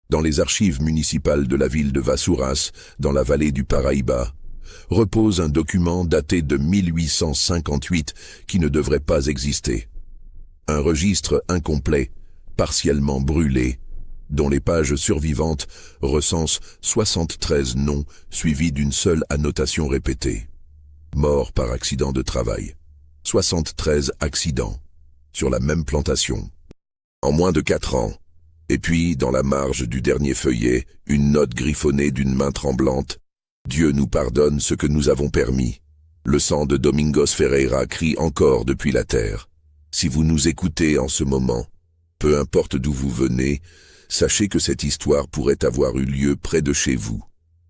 Dans les archives municipales de la ville de Vassouras, dans la vallée du Paraíba, repose un document daté de 1858 qui ne devrait pas exister. Un registre incomplet, partiellement brûlé, dont les pages survivantes recensent 73 noms suivis d'une seule annotation répétée. Mort par accident de travail. 73 accidents, sur la même plantation, en moins de 4 ans. Et puis, dans la marge du dernier feuillet, une note griffonnée d'une main tremblante. « Dieu nous pardonne ce que nous avons permis. Le sang de Domingos Ferreira crie encore depuis la terre. Si vous nous écoutez en ce moment, peu importe d'où vous venez, sachez que cette histoire pourrait avoir eu lieu près de chez vous.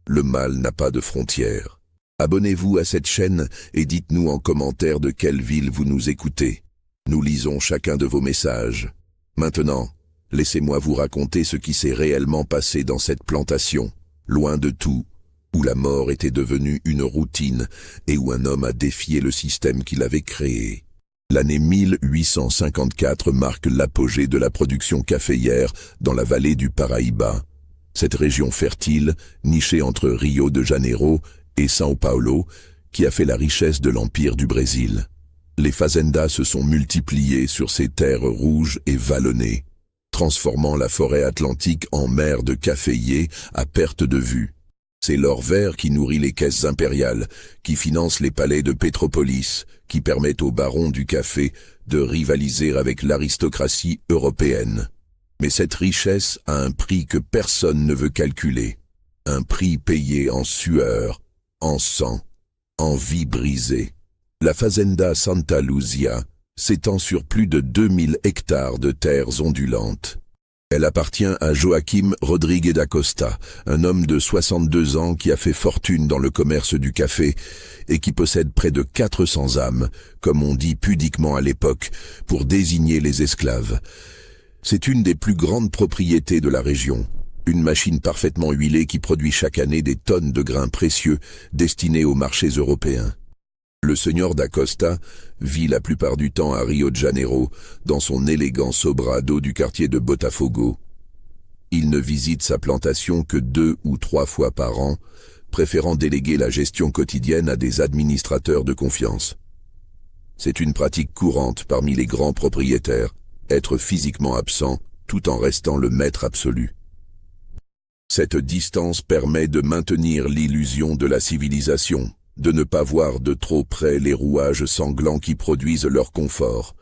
Le mal n'a pas de frontières. Abonnez-vous à cette chaîne et dites-nous en commentaire de quelle ville vous nous écoutez. Nous lisons chacun de vos messages. Maintenant, laissez-moi vous raconter ce qui s'est réellement passé dans cette plantation, loin de tout, où la mort était devenue une routine et où un homme a défié le système qu'il avait créé. L'année 1854 marque l'apogée de la production caféière dans la vallée du Paraíba. Cette région fertile, nichée entre Rio de Janeiro et São Paulo, qui a fait la richesse de l'empire du Brésil. Les fazendas se sont multipliées sur ces terres rouges et vallonnées, transformant la forêt atlantique en mer de caféiers à perte de vue. C'est l'or vert qui nourrit les caisses impériales, qui finance les palais de Pétropolis, qui permettent aux barons du café de rivaliser avec l'aristocratie européenne. Mais cette richesse a un prix que personne ne veut calculer. Un prix payé en sueur, en sang, en vie brisée. La Fazenda Santa Luzia s'étend sur plus de 2000 hectares de terres ondulantes. Elle appartient à Joaquim Rodrigues da Costa, un homme de 62 ans qui a fait fortune dans le commerce du café et qui possède près de 400 âmes, comme on dit pudiquement à l'époque, pour désigner les esclaves. C'est une des plus grandes propriétés de la région, une machine parfaitement huilée qui produit chaque année des tonnes de grains précieux destinés aux marchés européens. Le Sr da Costa vit la plupart du temps à Rio de Janeiro, dans son élégant sobrado du quartier de Botafogo. Il ne visite sa plantation que 2 ou 3 fois par an, préférant déléguer la gestion quotidienne à des administrateurs de confiance. C'est une pratique courante parmi les grands propriétaires, être physiquement absent tout en restant le maître absolu. Cette distance permet de maintenir l'illusion de la civilisation, de ne pas voir de trop près les rouages sanglants qui produisent leur confort.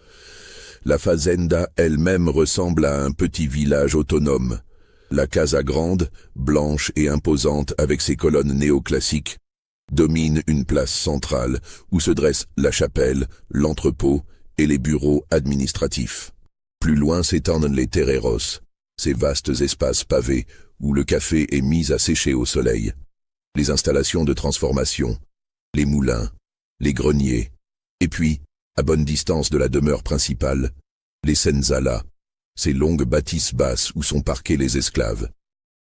La fazenda elle-même ressemble à un petit village autonome. La Casa Grande, blanche et imposante avec ses colonnes néoclassiques, domine une place centrale où se dressent la chapelle, l'entrepôt et les bureaux administratifs. Plus loin s'étendent les terreros, ces vastes espaces pavés où le café est mis à sécher au soleil. Les installations de transformation, les moulins, les greniers, et puis, à bonne distance de la demeure principale, les senzalas, ces longues bâtisses basses où sont parqués les esclaves.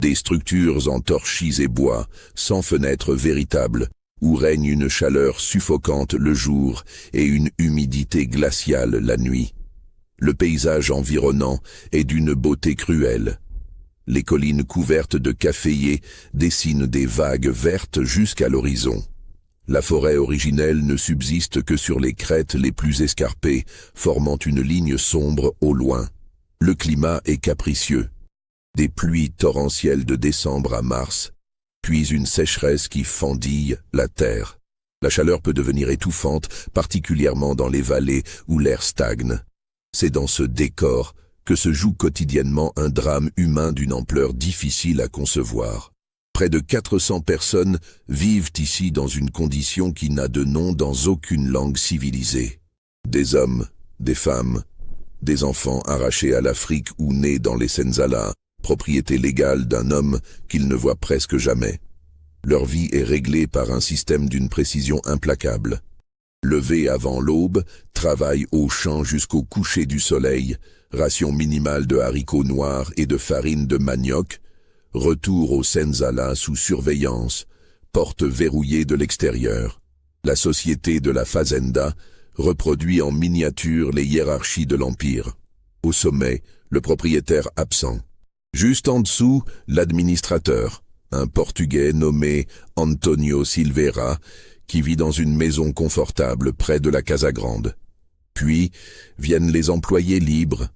Des structures en torchis et bois, sans fenêtres véritables, où règne une chaleur suffocante le jour et une humidité glaciale la nuit. Le paysage environnant est d'une beauté cruelle. Les collines couvertes de caféiers dessinent des vagues vertes jusqu'à l'horizon. La forêt originelle ne subsiste que sur les crêtes les plus escarpées, formant une ligne sombre au loin. Le climat est capricieux. Des pluies torrentielles de décembre à mars, puis une sécheresse qui fendille la terre. La chaleur peut devenir étouffante, particulièrement dans les vallées où l'air stagne. C'est dans ce décor que se joue quotidiennement un drame humain d'une ampleur difficile à concevoir. Près de 400 personnes vivent ici dans une condition qui n'a de nom dans aucune langue civilisée. Des hommes, des femmes, des enfants arrachés à l'Afrique ou nés dans les senzalas, propriété légale d'un homme qu'ils ne voient presque jamais. Leur vie est réglée par un système d'une précision implacable. Levé avant l'aube, travail au champ jusqu'au coucher du soleil, ration minimale de haricots noirs et de farine de manioc, retour au senzala sous surveillance, porte verrouillée de l'extérieur. La société de la fazenda reproduit en miniature les hiérarchies de l'empire. Au sommet, le propriétaire absent. Juste en dessous, l'administrateur, un Portugais nommé Antonio Silveira, qui vit dans une maison confortable près de la Casa Grande. Puis viennent les employés libres,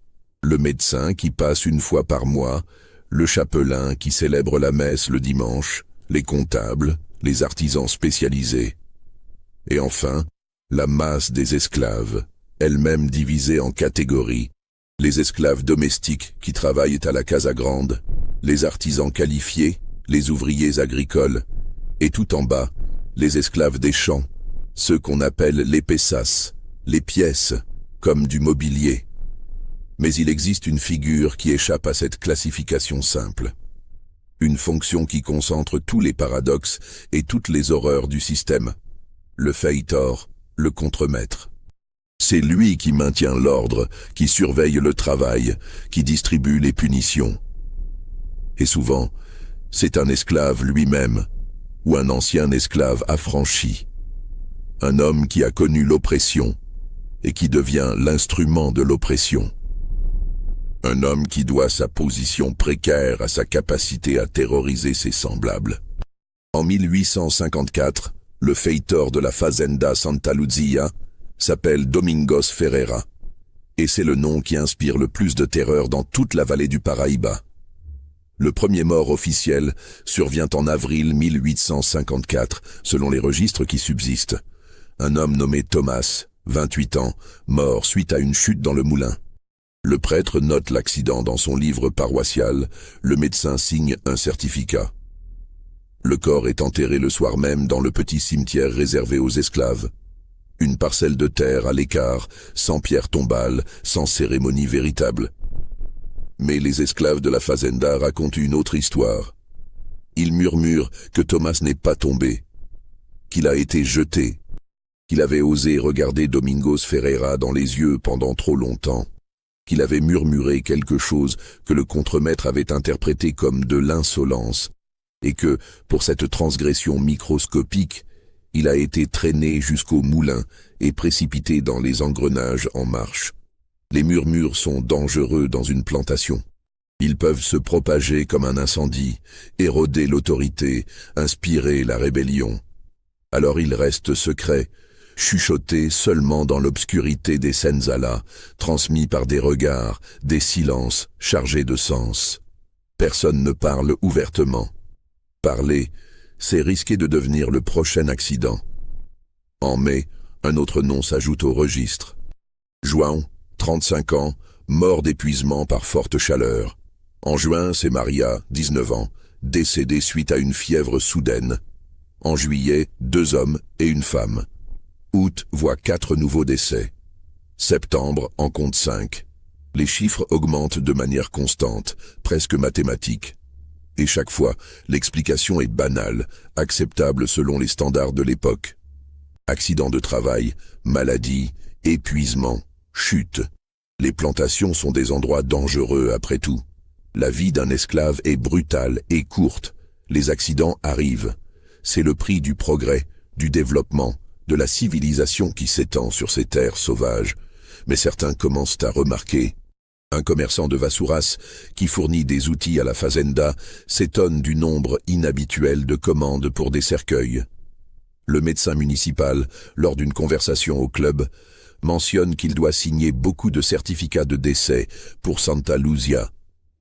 le médecin qui passe une fois par mois, le chapelain qui célèbre la messe le dimanche, les comptables, les artisans spécialisés. Et enfin, la masse des esclaves, elle-même divisée en catégories. Les esclaves domestiques qui travaillent à la Casa Grande, les artisans qualifiés, les ouvriers agricoles, et tout en bas, les esclaves des champs, ceux qu'on appelle les pesas, les pièces, comme du mobilier. Mais il existe une figure qui échappe à cette classification simple. Une fonction qui concentre tous les paradoxes et toutes les horreurs du système. Le feitor, le contremaître. C'est lui qui maintient l'ordre, qui surveille le travail, qui distribue les punitions. Et souvent, c'est un esclave lui-même, ou un ancien esclave affranchi. Un homme qui a connu l'oppression, et qui devient l'instrument de l'oppression. Un homme qui doit sa position précaire à sa capacité à terroriser ses semblables. En 1854, le feitor de la Fazenda Santa Luzia s'appelle Domingos Ferreira, et c'est le nom qui inspire le plus de terreur dans toute la vallée du Paraíba. Le premier mort officiel survient en avril 1854, selon les registres qui subsistent. Un homme nommé Thomas, 28 ans, mort suite à une chute dans le moulin. Le prêtre note l'accident dans son livre paroissial, le médecin signe un certificat. Le corps est enterré le soir même dans le petit cimetière réservé aux esclaves. Une parcelle de terre à l'écart, sans pierre tombale, sans cérémonie véritable. Mais les esclaves de la Fazenda racontent une autre histoire. Ils murmurent que Thomas n'est pas tombé, qu'il a été jeté, qu'il avait osé regarder Domingos Ferreira dans les yeux pendant trop longtemps, qu'il avait murmuré quelque chose que le contremaître avait interprété comme de l'insolence, et que, pour cette transgression microscopique, il a été traîné jusqu'au moulin et précipité dans les engrenages en marche. Les murmures sont dangereux dans une plantation. Ils peuvent se propager comme un incendie, éroder l'autorité, inspirer la rébellion. Alors ils restent secrets, chuchotés seulement dans l'obscurité des senzala, transmis par des regards, des silences chargés de sens. Personne ne parle ouvertement. Parler, c'est risquer de devenir le prochain accident. En mai, un autre nom s'ajoute au registre. João, 35 ans, mort d'épuisement par forte chaleur. En juin, c'est Maria, 19 ans, décédée suite à une fièvre soudaine. En juillet, 2 hommes et une femme. Août voit 4 nouveaux décès. Septembre en compte 5. Les chiffres augmentent de manière constante, presque mathématique. Et chaque fois, l'explication est banale, acceptable selon les standards de l'époque. Accident de travail, maladie, épuisement, chute. Les plantations sont des endroits dangereux après tout. La vie d'un esclave est brutale et courte. Les accidents arrivent. C'est le prix du progrès, du développement, de la civilisation qui s'étend sur ces terres sauvages. Mais certains commencent à remarquer. Un commerçant de Vassouras, qui fournit des outils à la Fazenda, s'étonne du nombre inhabituel de commandes pour des cercueils. Le médecin municipal, lors d'une conversation au club, mentionne qu'il doit signer beaucoup de certificats de décès pour Santa Luzia,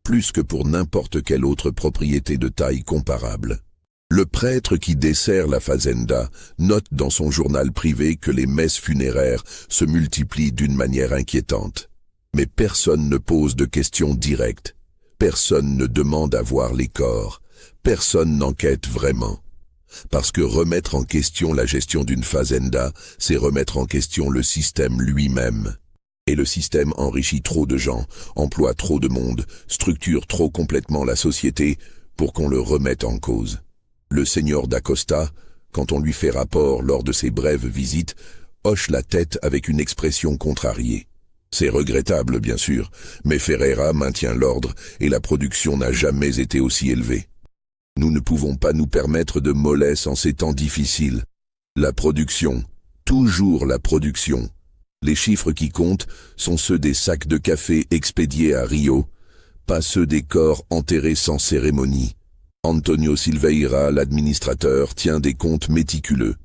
plus que pour n'importe quelle autre propriété de taille comparable. Le prêtre qui dessert la Fazenda note dans son journal privé que les messes funéraires se multiplient d'une manière inquiétante. Mais personne ne pose de questions directes. Personne ne demande à voir les corps. Personne n'enquête vraiment. Parce que remettre en question la gestion d'une fazenda, c'est remettre en question le système lui-même. Et le système enrichit trop de gens, emploie trop de monde, structure trop complètement la société pour qu'on le remette en cause. Le seigneur d'Acosta, quand on lui fait rapport lors de ses brèves visites, hoche la tête avec une expression contrariée. C'est regrettable, bien sûr, mais Ferreira maintient l'ordre et la production n'a jamais été aussi élevée. Nous ne pouvons pas nous permettre de mollesse en ces temps difficiles. La production, toujours la production. Les chiffres qui comptent sont ceux des sacs de café expédiés à Rio, pas ceux des corps enterrés sans cérémonie. Antonio Silveira, l'administrateur, tient des comptes méticuleux.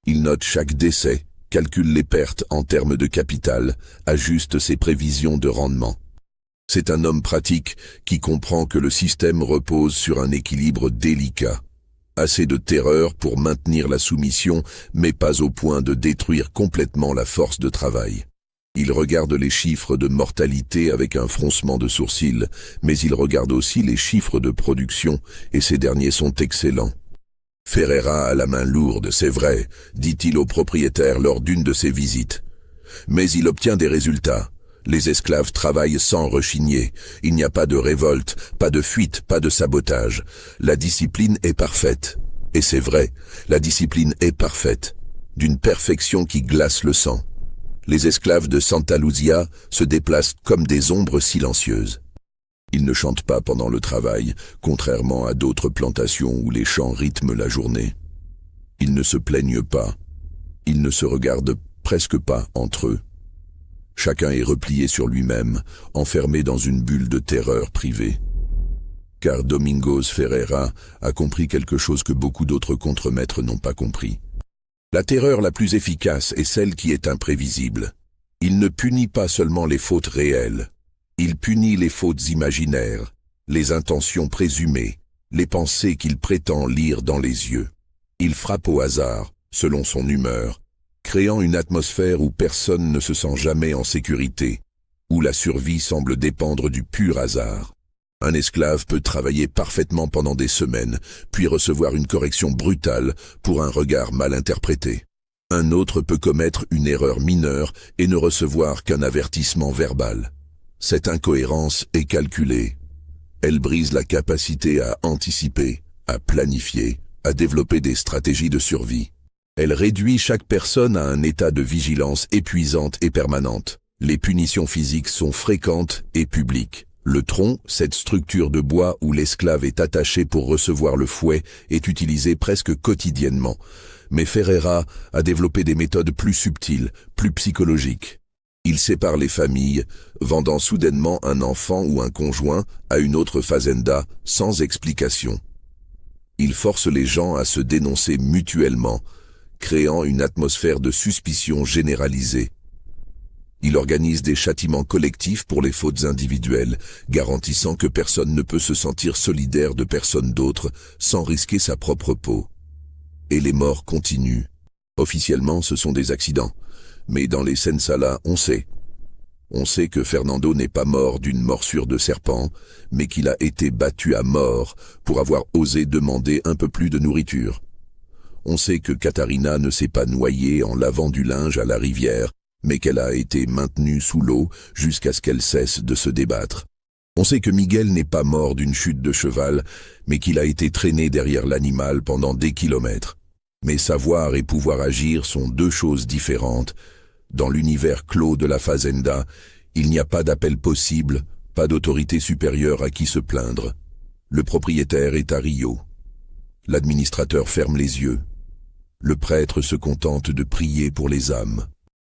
Il note chaque décès, calcule les pertes en termes de capital, ajuste ses prévisions de rendement. C'est un homme pratique qui comprend que le système repose sur un équilibre délicat. Assez de terreur pour maintenir la soumission, mais pas au point de détruire complètement la force de travail. Il regarde les chiffres de mortalité avec un froncement de sourcils, mais il regarde aussi les chiffres de production, et ces derniers sont excellents. Ferreira a la main lourde, c'est vrai, dit-il au propriétaire lors d'une de ses visites. Mais il obtient des résultats. Les esclaves travaillent sans rechigner. Il n'y a pas de révolte, pas de fuite, pas de sabotage. La discipline est parfaite. Et c'est vrai, la discipline est parfaite. D'une perfection qui glace le sang. Les esclaves de Santa Luzia se déplacent comme des ombres silencieuses. Ils ne chantent pas pendant le travail, contrairement à d'autres plantations où les chants rythment la journée. Ils ne se plaignent pas. Ils ne se regardent presque pas entre eux. Chacun est replié sur lui-même, enfermé dans une bulle de terreur privée. Car Domingos Ferreira a compris quelque chose que beaucoup d'autres contremaîtres n'ont pas compris. La terreur la plus efficace est celle qui est imprévisible. Il ne punit pas seulement les fautes réelles. Il punit les fautes imaginaires, les intentions présumées, les pensées qu'il prétend lire dans les yeux. Il frappe au hasard, selon son humeur, créant une atmosphère où personne ne se sent jamais en sécurité, où la survie semble dépendre du pur hasard. Un esclave peut travailler parfaitement pendant des semaines, puis recevoir une correction brutale pour un regard mal interprété. Un autre peut commettre une erreur mineure et ne recevoir qu'un avertissement verbal. Cette incohérence est calculée. Elle brise la capacité à anticiper, à planifier, à développer des stratégies de survie. Elle réduit chaque personne à un état de vigilance épuisante et permanente. Les punitions physiques sont fréquentes et publiques. Le tronc, cette structure de bois où l'esclave est attaché pour recevoir le fouet, est utilisé presque quotidiennement. Mais Ferreira a développé des méthodes plus subtiles, plus psychologiques. Il sépare les familles, vendant soudainement un enfant ou un conjoint à une autre fazenda sans explication. Il force les gens à se dénoncer mutuellement, créant une atmosphère de suspicion généralisée. Il organise des châtiments collectifs pour les fautes individuelles, garantissant que personne ne peut se sentir solidaire de personne d'autre sans risquer sa propre peau. Et les morts continuent. Officiellement, ce sont des accidents. Mais dans les Sensala, on sait. On sait que Fernando n'est pas mort d'une morsure de serpent, mais qu'il a été battu à mort pour avoir osé demander un peu plus de nourriture. On sait que Catarina ne s'est pas noyée en lavant du linge à la rivière, mais qu'elle a été maintenue sous l'eau jusqu'à ce qu'elle cesse de se débattre. On sait que Miguel n'est pas mort d'une chute de cheval, mais qu'il a été traîné derrière l'animal pendant des kilomètres. Mais savoir et pouvoir agir sont deux choses différentes. Dans l'univers clos de la fazenda, il n'y a pas d'appel possible, pas d'autorité supérieure à qui se plaindre. Le propriétaire est à Rio. L'administrateur ferme les yeux. Le prêtre se contente de prier pour les âmes.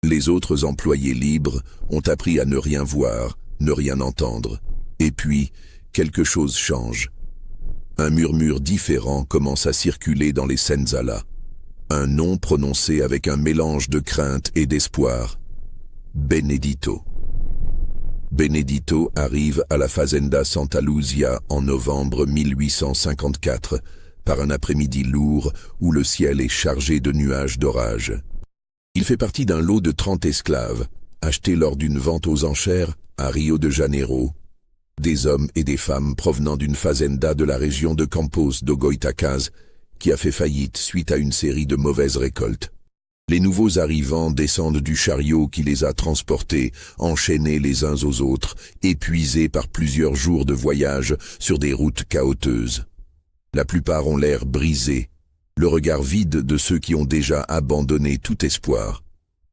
Les autres employés libres ont appris à ne rien voir, ne rien entendre. Et puis, quelque chose change. Un murmure différent commence à circuler dans les Senzala. Un nom prononcé avec un mélange de crainte et d'espoir. Benedito. Benedito arrive à la Fazenda Santa Luzia en novembre 1854, par un après-midi lourd où le ciel est chargé de nuages d'orage. Il fait partie d'un lot de 30 esclaves, achetés lors d'une vente aux enchères à Rio de Janeiro, des hommes et des femmes provenant d'une fazenda de la région de Campos do Goitacazes, qui a fait faillite suite à une série de mauvaises récoltes. Les nouveaux arrivants descendent du chariot qui les a transportés, enchaînés les uns aux autres, épuisés par plusieurs jours de voyage sur des routes chaotiques. La plupart ont l'air brisés, le regard vide de ceux qui ont déjà abandonné tout espoir.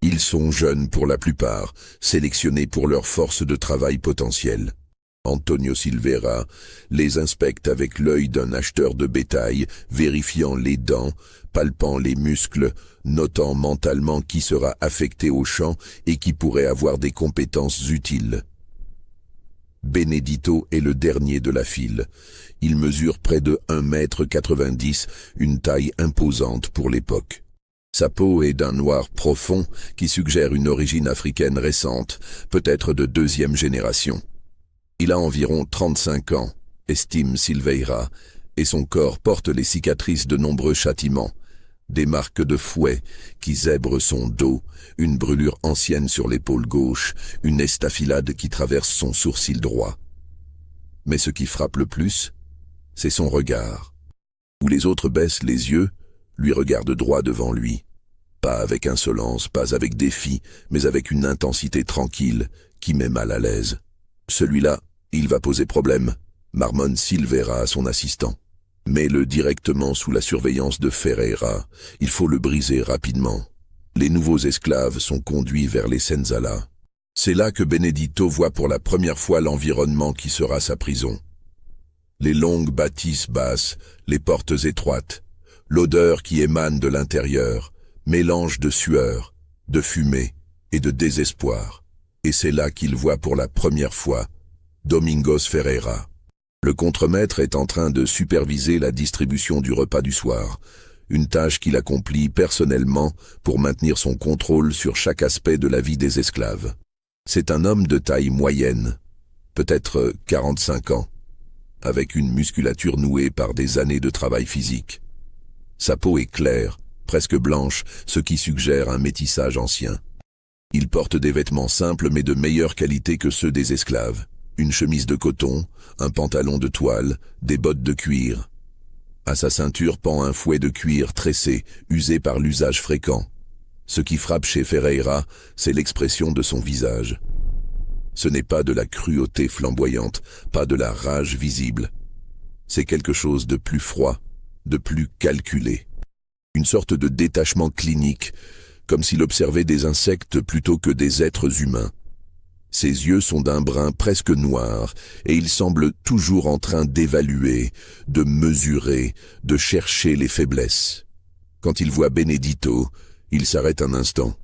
Ils sont jeunes pour la plupart, sélectionnés pour leur force de travail potentielle. Antonio Silveira les inspecte avec l'œil d'un acheteur de bétail, vérifiant les dents, palpant les muscles, notant mentalement qui sera affecté au champ et qui pourrait avoir des compétences utiles. Benedito est le dernier de la file. Il mesure près de 1,90 m, une taille imposante pour l'époque. Sa peau est d'un noir profond qui suggère une origine africaine récente, peut-être de deuxième génération. Il a environ 35 ans, estime Silveira, et son corps porte les cicatrices de nombreux châtiments. Des marques de fouet qui zèbrent son dos, une brûlure ancienne sur l'épaule gauche, une estafilade qui traverse son sourcil droit. Mais ce qui frappe le plus, c'est son regard. Où les autres baissent les yeux, lui regardent droit devant lui. Pas avec insolence, pas avec défi, mais avec une intensité tranquille qui met mal à l'aise. Celui-là, il va poser problème, marmonne Silveira à son assistant. Mets-le directement sous la surveillance de Ferreira. Il faut le briser rapidement. Les nouveaux esclaves sont conduits vers les senzalas. C'est là que Benedito voit pour la première fois l'environnement qui sera sa prison. Les longues bâtisses basses, les portes étroites, l'odeur qui émane de l'intérieur, mélange de sueur, de fumée et de désespoir. Et c'est là qu'il voit pour la première fois Domingos Ferreira. Le contremaître est en train de superviser la distribution du repas du soir, une tâche qu'il accomplit personnellement pour maintenir son contrôle sur chaque aspect de la vie des esclaves. C'est un homme de taille moyenne, peut-être 45 ans, avec une musculature nouée par des années de travail physique. Sa peau est claire, presque blanche, ce qui suggère un métissage ancien. Il porte des vêtements simples mais de meilleure qualité que ceux des esclaves. Une chemise de coton, un pantalon de toile, des bottes de cuir. À sa ceinture pend un fouet de cuir tressé, usé par l'usage fréquent. Ce qui frappe chez Ferreira, c'est l'expression de son visage. Ce n'est pas de la cruauté flamboyante, pas de la rage visible. C'est quelque chose de plus froid, de plus calculé. Une sorte de détachement clinique, comme s'il observait des insectes plutôt que des êtres humains. Ses yeux sont d'un brun presque noir, et il semble toujours en train d'évaluer, de mesurer, de chercher les faiblesses. Quand il voit Benedito, il s'arrête un instant.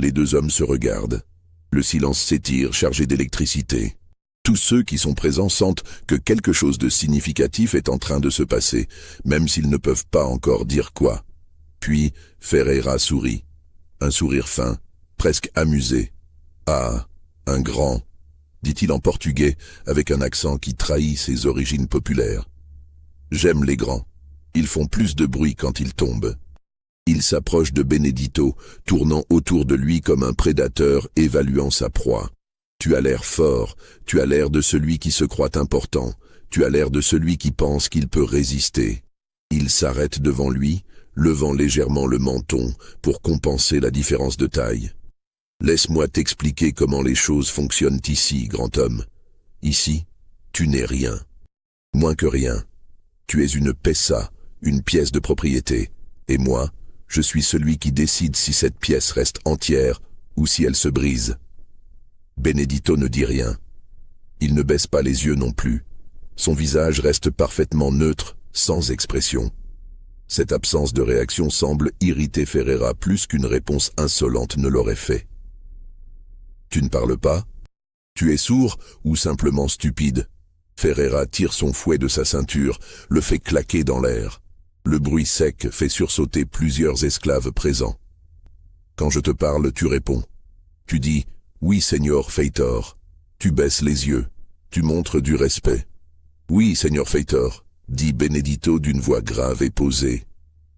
Les deux hommes se regardent. Le silence s'étire, chargé d'électricité. Tous ceux qui sont présents sentent que quelque chose de significatif est en train de se passer, même s'ils ne peuvent pas encore dire quoi. Puis Ferreira sourit. Un sourire fin, presque amusé. « Ah, un grand », dit-il en portugais, avec un accent qui trahit ses origines populaires. « J'aime les grands. Ils font plus de bruit quand ils tombent. » Il s'approche de Benedito, tournant autour de lui comme un prédateur évaluant sa proie. « Tu as l'air fort, tu as l'air de celui qui se croit important, tu as l'air de celui qui pense qu'il peut résister. » Il s'arrête devant lui, levant légèrement le menton pour compenser la différence de taille. « Laisse-moi t'expliquer comment les choses fonctionnent ici, grand homme. Ici, tu n'es rien. Moins que rien. Tu es une pessa, une pièce de propriété. Et moi, je suis celui qui décide si cette pièce reste entière ou si elle se brise. » Benedito ne dit rien. Il ne baisse pas les yeux non plus. Son visage reste parfaitement neutre, sans expression. Cette absence de réaction semble irriter Ferreira plus qu'une réponse insolente ne l'aurait fait. « Tu ne parles pas ? Tu es sourd ou simplement stupide ?» Ferreira tire son fouet de sa ceinture, le fait claquer dans l'air. Le bruit sec fait sursauter plusieurs esclaves présents. Quand je te parle, tu réponds. Tu dis « Oui, Seigneur Feitor ». Tu baisses les yeux. Tu montres du respect. « Oui, Seigneur Feitor », dit Benedito d'une voix grave et posée.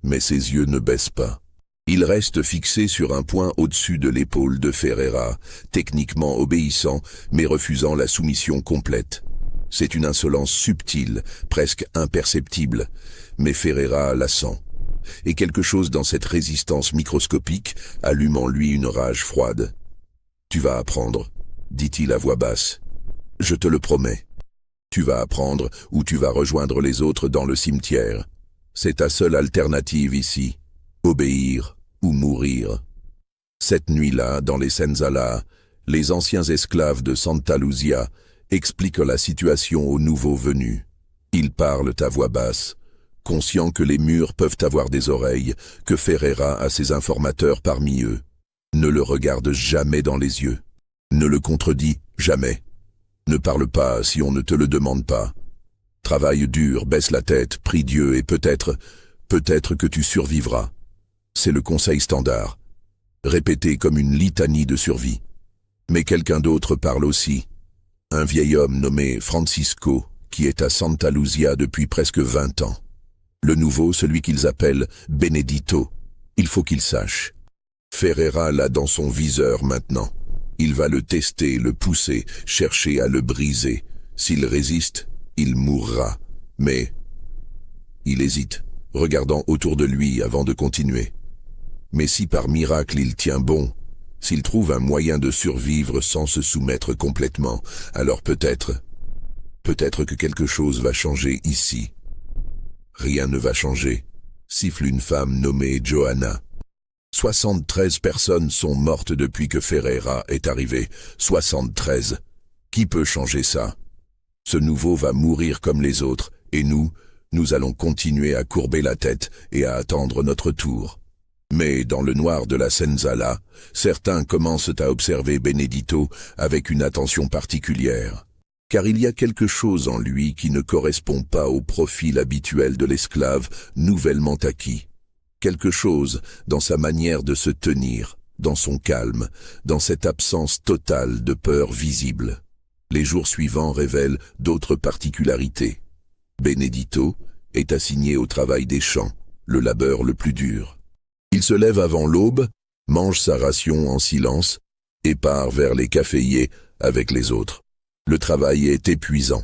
Mais ses yeux ne baissent pas. Il reste fixé sur un point au-dessus de l'épaule de Ferreira, techniquement obéissant, mais refusant la soumission complète. C'est une insolence subtile, presque imperceptible, mais Ferreira la sent. Et quelque chose dans cette résistance microscopique allume en lui une rage froide. « Tu vas apprendre », dit-il à voix basse. « Je te le promets. Tu vas apprendre ou tu vas rejoindre les autres dans le cimetière. C'est ta seule alternative ici. Obéir ou mourir. » Cette nuit-là, dans les senzalas, les anciens esclaves de Santa Luzia expliquent la situation aux nouveaux venus. Ils parlent à voix basse, conscients que les murs peuvent avoir des oreilles, que Ferreira a ses informateurs parmi eux. Ne le regarde jamais dans les yeux. Ne le contredit jamais. Ne parle pas si on ne te le demande pas. Travaille dur, baisse la tête, prie Dieu et peut-être que tu survivras. C'est le conseil standard, répété comme une litanie de survie. Mais quelqu'un d'autre parle aussi. Un vieil homme nommé Francisco, qui est à Santa Luzia depuis presque 20 ans. Le nouveau, celui qu'ils appellent Benedito. Il faut qu'il sache. Ferreira l'a dans son viseur maintenant. Il va le tester, le pousser, chercher à le briser. S'il résiste, il mourra. Mais il hésite, regardant autour de lui avant de continuer. Mais si par miracle il tient bon, s'il trouve un moyen de survivre sans se soumettre complètement, alors peut-être que quelque chose va changer ici. Rien ne va changer, siffle une femme nommée Johanna. 73 personnes sont mortes depuis que Ferreira est arrivé. 73. Qui peut changer ça? Ce nouveau va mourir comme les autres, et nous allons continuer à courber la tête et à attendre notre tour. Mais dans le noir de la Senzala, certains commencent à observer Benedito avec une attention particulière. Car il y a quelque chose en lui qui ne correspond pas au profil habituel de l'esclave nouvellement acquis. Quelque chose dans sa manière de se tenir, dans son calme, dans cette absence totale de peur visible. Les jours suivants révèlent d'autres particularités. Benedito est assigné au travail des champs, le labeur le plus dur. Il se lève avant l'aube, mange sa ration en silence et part vers les caféiers avec les autres. Le travail est épuisant.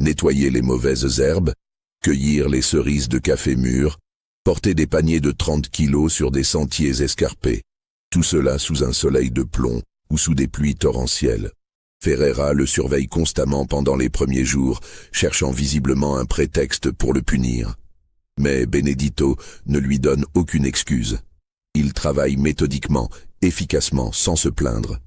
Nettoyer les mauvaises herbes, cueillir les cerises de café mûres, porter des paniers de 30 kilos sur des sentiers escarpés. Tout cela sous un soleil de plomb ou sous des pluies torrentielles. Ferreira le surveille constamment pendant les premiers jours, cherchant visiblement un prétexte pour le punir. Mais Benedito ne lui donne aucune excuse. Il travaille méthodiquement, efficacement, sans se plaindre.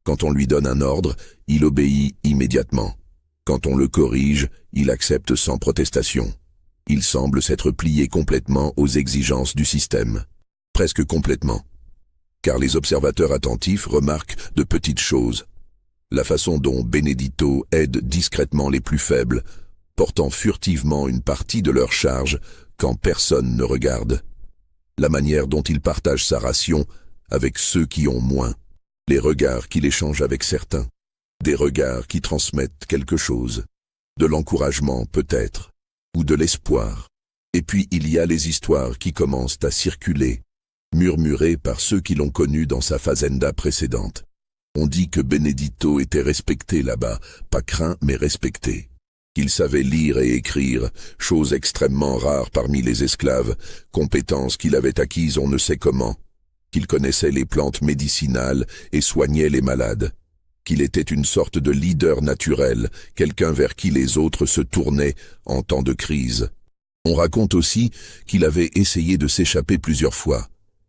Quand on lui donne un ordre, il obéit immédiatement. Quand on le corrige, il accepte sans protestation. Il semble s'être plié complètement aux exigences du système. Presque complètement. Car les observateurs attentifs remarquent de petites choses. La façon dont Benedito aide discrètement les plus faibles, portant furtivement une partie de leur charge quand personne ne regarde. La manière dont il partage sa ration avec ceux qui ont moins. Les regards qu'il échange avec certains. Des regards qui transmettent quelque chose. De l'encouragement peut-être, ou de l'espoir. Et puis il y a les histoires qui commencent à circuler, murmurées par ceux qui l'ont connu dans sa fazenda précédente. On dit que Benedito était respecté là-bas, pas craint mais respecté. Qu'il savait lire et écrire, chose extrêmement rare parmi les esclaves, compétences qu'il avait acquises on ne sait comment. Qu'il connaissait les plantes médicinales et soignait les malades. Qu'il était une sorte de leader naturel, quelqu'un vers qui les autres se tournaient en temps de crise. On raconte aussi qu'il avait essayé de s'échapper plusieurs fois,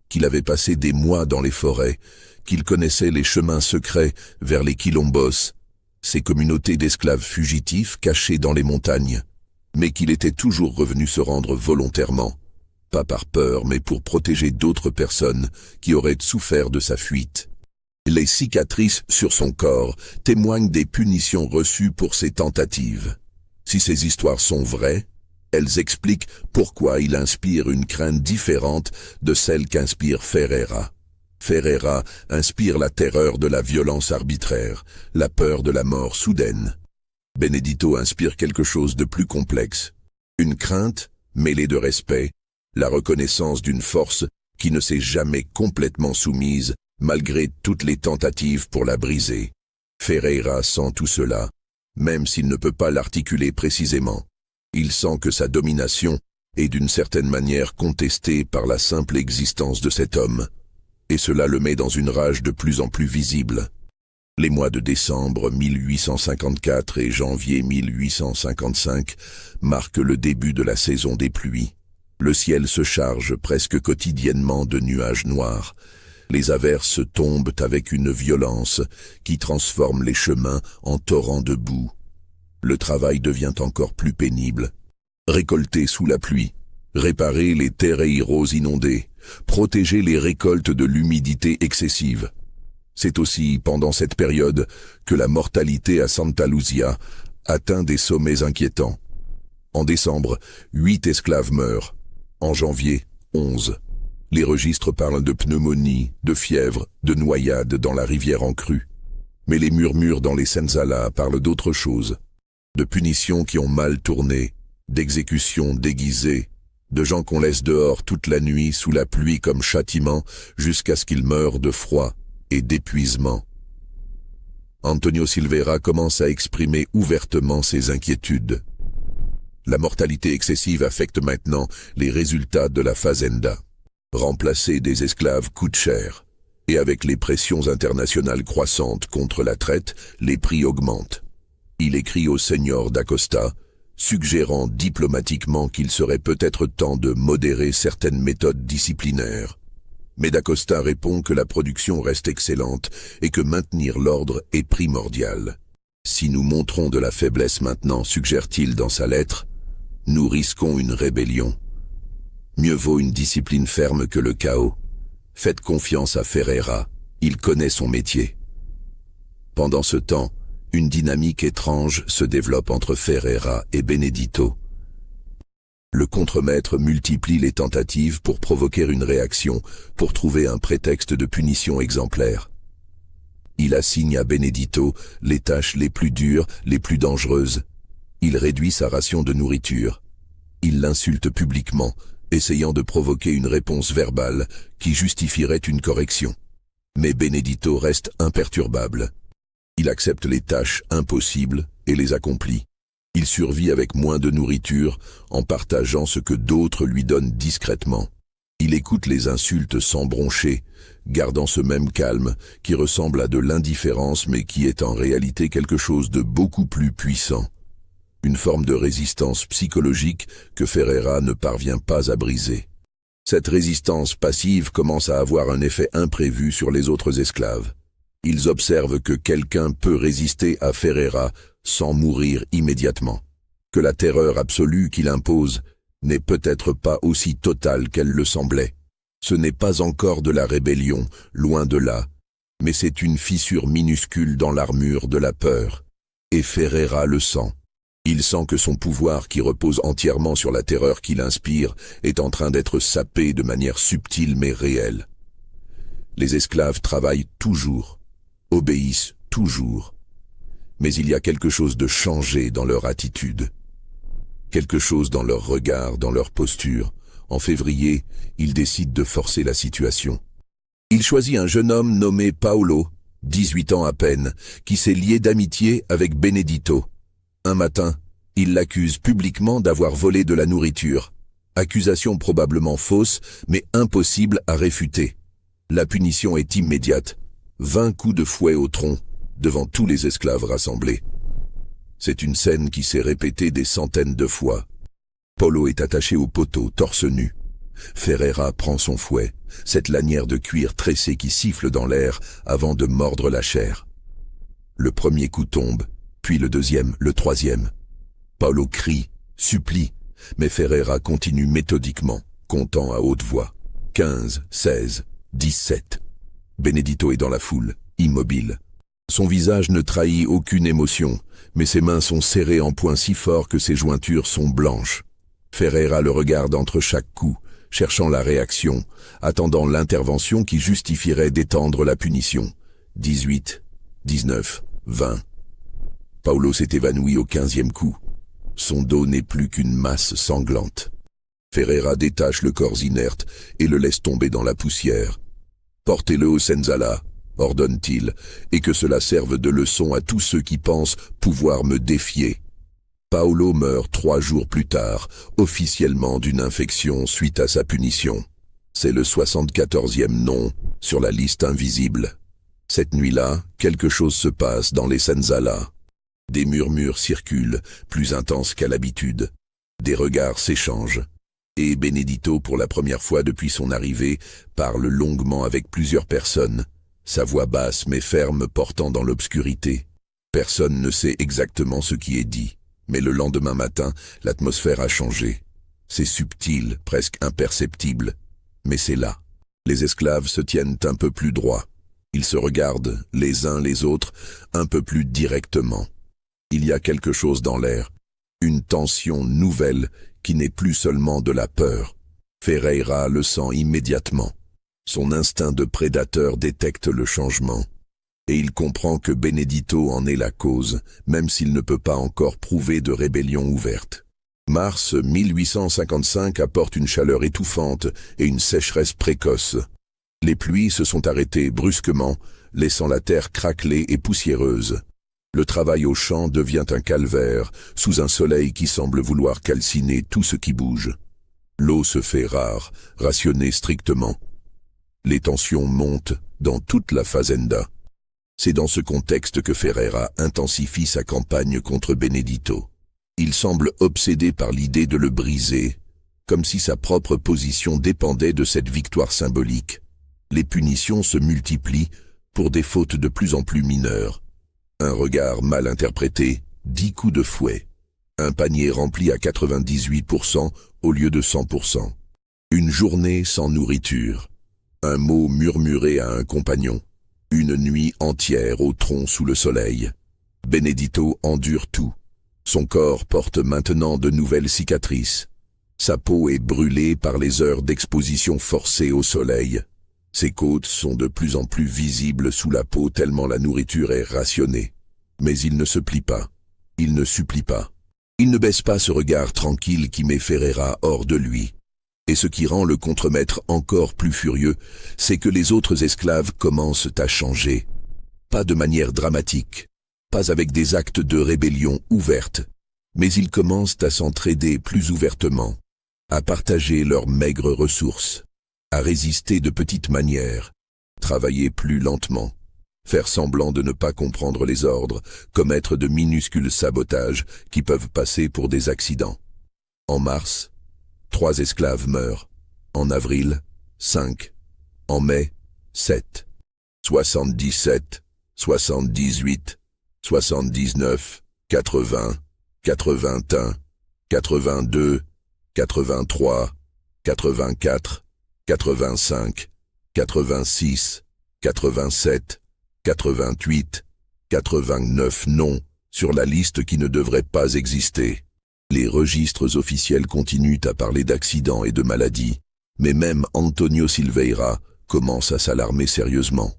qu'il avait passé des mois dans les forêts, qu'il connaissait les chemins secrets vers les quilombos, ces communautés d'esclaves fugitifs cachés dans les montagnes, mais qu'il était toujours revenu se rendre volontairement, pas par peur mais pour protéger d'autres personnes qui auraient souffert de sa fuite. Les cicatrices sur son corps témoignent des punitions reçues pour ses tentatives. Si ces histoires sont vraies, elles expliquent pourquoi il inspire une crainte différente de celle qu'inspire Ferreira. Ferreira inspire la terreur de la violence arbitraire, la peur de la mort soudaine. Benedito inspire quelque chose de plus complexe. Une crainte mêlée de respect, la reconnaissance d'une force qui ne s'est jamais complètement soumise malgré toutes les tentatives pour la briser. Ferreira sent tout cela, même s'il ne peut pas l'articuler précisément. Il sent que sa domination est d'une certaine manière contestée par la simple existence de cet homme, et cela le met dans une rage de plus en plus visible. Les mois de décembre 1854 et janvier 1855 marquent le début de la saison des pluies. Le ciel se charge presque quotidiennement de nuages noirs. Les averses tombent avec une violence qui transforme les chemins en torrents de boue. Le travail devient encore plus pénible. Récolter sous la pluie, réparer les terreiros inondés, protéger les récoltes de l'humidité excessive. C'est aussi pendant cette période que la mortalité à Santa Luzia atteint des sommets inquiétants. En décembre, 8 esclaves meurent. En janvier, 11. Les registres parlent de pneumonie, de fièvre, de noyade dans la rivière en crue. Mais les murmures dans les senzalas parlent d'autre chose. De punitions qui ont mal tourné, d'exécutions déguisées, de gens qu'on laisse dehors toute la nuit sous la pluie comme châtiment jusqu'à ce qu'ils meurent de froid et d'épuisement. Antonio Silveira commence à exprimer ouvertement ses inquiétudes. La mortalité excessive affecte maintenant les résultats de la fazenda. Remplacer des esclaves coûte cher, et avec les pressions internationales croissantes contre la traite, les prix augmentent. Il écrit au Señor d'Acosta, suggérant diplomatiquement qu'il serait peut-être temps de modérer certaines méthodes disciplinaires. Mais d'Acosta répond que la production reste excellente et que maintenir l'ordre est primordial. Si nous montrons de la faiblesse maintenant, suggère-t-il dans sa lettre, nous risquons une rébellion. Mieux vaut une discipline ferme que le chaos. Faites confiance à Ferreira, il connaît son métier. Pendant ce temps, une dynamique étrange se développe entre Ferreira et Benedito. Le contremaître multiplie les tentatives pour provoquer une réaction, pour trouver un prétexte de punition exemplaire. Il assigne à Benedito les tâches les plus dures, les plus dangereuses. Il réduit sa ration de nourriture. Il l'insulte publiquement, essayant de provoquer une réponse verbale qui justifierait une correction. Mais Benedito reste imperturbable. Il accepte les tâches impossibles et les accomplit. Il survit avec moins de nourriture en partageant ce que d'autres lui donnent discrètement. Il écoute les insultes sans broncher, gardant ce même calme qui ressemble à de l'indifférence mais qui est en réalité quelque chose de beaucoup plus puissant. Une forme de résistance psychologique que Ferreira ne parvient pas à briser. Cette résistance passive commence à avoir un effet imprévu sur les autres esclaves. Ils observent que quelqu'un peut résister à Ferreira sans mourir immédiatement, que la terreur absolue qu'il impose n'est peut-être pas aussi totale qu'elle le semblait. Ce n'est pas encore de la rébellion, loin de là, mais c'est une fissure minuscule dans l'armure de la peur. Et Ferreira le sent. Il sent que son pouvoir, qui repose entièrement sur la terreur qu'il inspire, est en train d'être sapé de manière subtile mais réelle. Les esclaves travaillent toujours, obéissent toujours. Mais il y a quelque chose de changé dans leur attitude. Quelque chose dans leur regard, dans leur posture. En février, il décide de forcer la situation. Il choisit un jeune homme nommé Paolo, 18 ans à peine, qui s'est lié d'amitié avec Benedito. Un matin, il l'accuse publiquement d'avoir volé de la nourriture. Accusation probablement fausse, mais impossible à réfuter. La punition est immédiate. 20 coups de fouet au tronc, devant tous les esclaves rassemblés. C'est une scène qui s'est répétée des centaines de fois. Paolo est attaché au poteau, torse nu. Ferreira prend son fouet, cette lanière de cuir tressé qui siffle dans l'air avant de mordre la chair. Le premier coup tombe, puis le deuxième, le troisième. Paolo crie, supplie, mais Ferreira continue méthodiquement, comptant à haute voix. 15, 16, 17. Benedito est dans la foule, immobile. Son visage ne trahit aucune émotion, mais ses mains sont serrées en poings si forts que ses jointures sont blanches. Ferreira le regarde entre chaque coup, cherchant la réaction, attendant l'intervention qui justifierait d'étendre la punition. 18, 19, 20. Paolo s'est évanoui au 15e coup. Son dos n'est plus qu'une masse sanglante. Ferreira détache le corps inerte et le laisse tomber dans la poussière. « Portez-le au Senzala », ordonne-t-il, et que cela serve de leçon à tous ceux qui pensent pouvoir me défier. Paolo meurt 3 jours plus tard, officiellement d'une infection suite à sa punition. C'est le 74e nom sur la liste invisible. Cette nuit-là, quelque chose se passe dans les Senzala. Des murmures circulent, plus intenses qu'à l'habitude. Des regards s'échangent. Et Benedito, pour la première fois depuis son arrivée, parle longuement avec plusieurs personnes, sa voix basse mais ferme portant dans l'obscurité. Personne ne sait exactement ce qui est dit, mais le lendemain matin, l'atmosphère a changé. C'est subtil, presque imperceptible, mais c'est là. Les esclaves se tiennent un peu plus droit. Ils se regardent, les uns les autres, un peu plus directement. Il y a quelque chose dans l'air, une tension nouvelle qui n'est plus seulement de la peur. Ferreira le sent immédiatement. Son instinct de prédateur détecte le changement. Et il comprend que Benedito en est la cause, même s'il ne peut pas encore prouver de rébellion ouverte. Mars 1855 apporte une chaleur étouffante et une sécheresse précoce. Les pluies se sont arrêtées brusquement, laissant la terre craquelée et poussiéreuse. Le travail au champ devient un calvaire, sous un soleil qui semble vouloir calciner tout ce qui bouge. L'eau se fait rare, rationnée strictement. Les tensions montent dans toute la fazenda. C'est dans ce contexte que Ferreira intensifie sa campagne contre Benedito. Il semble obsédé par l'idée de le briser, comme si sa propre position dépendait de cette victoire symbolique. Les punitions se multiplient pour des fautes de plus en plus mineures. Un regard mal interprété, 10 coups de fouet. Un panier rempli à 98% au lieu de 100%. Une journée sans nourriture. Un mot murmuré à un compagnon. Une nuit entière au tronc sous le soleil. Benedito endure tout. Son corps porte maintenant de nouvelles cicatrices. Sa peau est brûlée par les heures d'exposition forcée au soleil. Ses côtes sont de plus en plus visibles sous la peau tellement la nourriture est rationnée. Mais il ne se plie pas. Il ne supplie pas. Il ne baisse pas ce regard tranquille qui met Ferreira hors de lui. Et ce qui rend le contremaître encore plus furieux, c'est que les autres esclaves commencent à changer. Pas de manière dramatique, pas avec des actes de rébellion ouvertes, mais ils commencent à s'entraider plus ouvertement, à partager leurs maigres ressources, à résister de petites manières, travailler plus lentement, faire semblant de ne pas comprendre les ordres, commettre de minuscules sabotages qui peuvent passer pour des accidents. En mars, 3 esclaves meurent. En avril, 5. En mai, 7. 77, 78, 79, 80, 81, 82, 83, 84, 85, 86, 87, 88, 89 noms sur la liste qui ne devrait pas exister. Les registres officiels continuent à parler d'accidents et de maladies, mais même Antonio Silveira commence à s'alarmer sérieusement.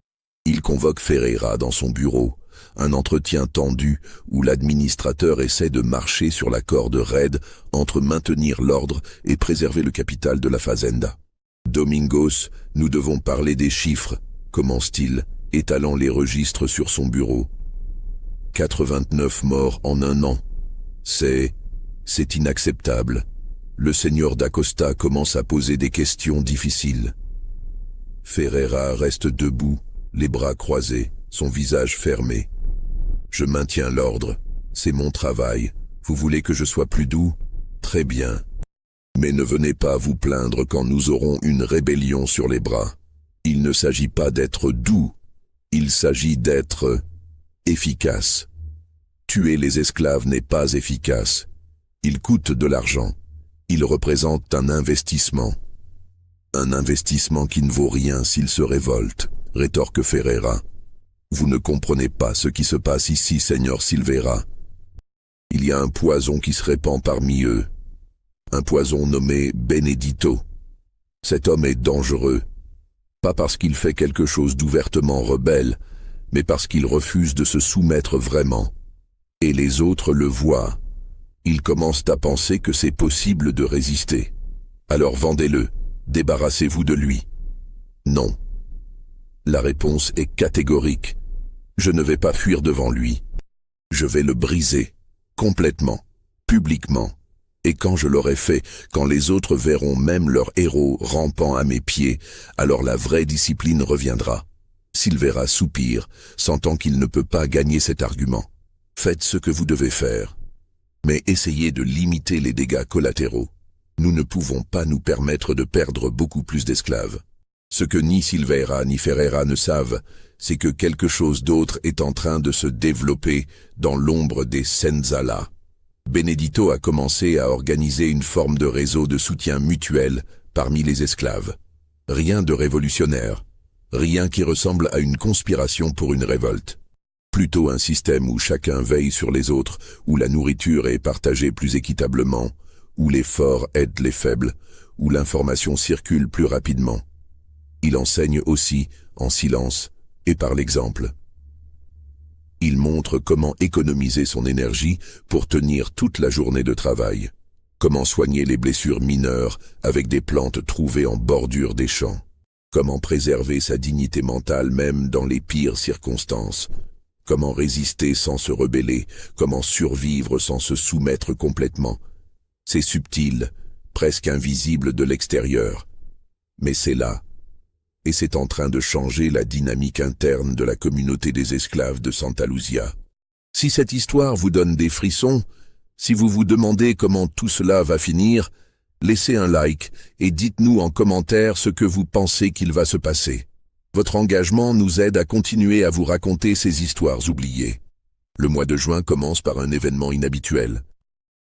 Il convoque Ferreira dans son bureau, un entretien tendu où l'administrateur essaie de marcher sur la corde raide entre maintenir l'ordre et préserver le capital de la fazenda. « Domingos, nous devons parler des chiffres », commence-t-il, étalant les registres sur son bureau. 89 morts en un an. C'est inacceptable. Le seigneur d'Acosta commence à poser des questions difficiles. Ferreira reste debout, les bras croisés, son visage fermé. Je maintiens l'ordre. C'est mon travail. Vous voulez que je sois plus doux? Très bien. Mais ne venez pas vous plaindre quand nous aurons une rébellion sur les bras. Il ne s'agit pas d'être doux. Il s'agit d'être efficace. Tuer les esclaves n'est pas efficace. Il coûte de l'argent. Il représente un investissement. Un investissement qui ne vaut rien s'il se révolte, rétorque Ferreira. Vous ne comprenez pas ce qui se passe ici, Seigneur Silveira. Il y a un poison qui se répand parmi eux. Un poison nommé Benedito. Cet homme est dangereux. Pas parce qu'il fait quelque chose d'ouvertement rebelle, mais parce qu'il refuse de se soumettre vraiment. Et les autres le voient. Ils commencent à penser que c'est possible de résister. Alors vendez-le, débarrassez-vous de lui. Non. La réponse est catégorique. Je ne vais pas fuir devant lui. Je vais le briser, complètement, publiquement. Et quand je l'aurai fait, quand les autres verront même leur héros rampant à mes pieds, alors la vraie discipline reviendra. Silveira soupire, sentant qu'il ne peut pas gagner cet argument. Faites ce que vous devez faire. Mais essayez de limiter les dégâts collatéraux. Nous ne pouvons pas nous permettre de perdre beaucoup plus d'esclaves. Ce que ni Silveira ni Ferreira ne savent, c'est que quelque chose d'autre est en train de se développer dans l'ombre des Senzala. Benedito a commencé à organiser une forme de réseau de soutien mutuel parmi les esclaves. Rien de révolutionnaire, Rien qui ressemble à une conspiration pour une révolte. Plutôt un système où chacun veille sur les autres, où la nourriture est partagée plus équitablement, où les forts aident les faibles, où l'information circule plus rapidement. Il enseigne aussi, en silence et par l'exemple. Il montre comment économiser son énergie pour tenir toute la journée de travail. Comment soigner les blessures mineures avec des plantes trouvées en bordure des champs. Comment préserver sa dignité mentale même dans les pires circonstances. Comment résister sans se rebeller, comment survivre sans se soumettre complètement. C'est subtil, presque invisible de l'extérieur. Mais c'est là. Et c'est en train de changer la dynamique interne de la communauté des esclaves de Santa Luzia. Si cette histoire vous donne des frissons, si vous vous demandez comment tout cela va finir, laissez un like et dites-nous en commentaire ce que vous pensez qu'il va se passer. Votre engagement nous aide à continuer à vous raconter ces histoires oubliées. Le mois de juin commence par un événement inhabituel.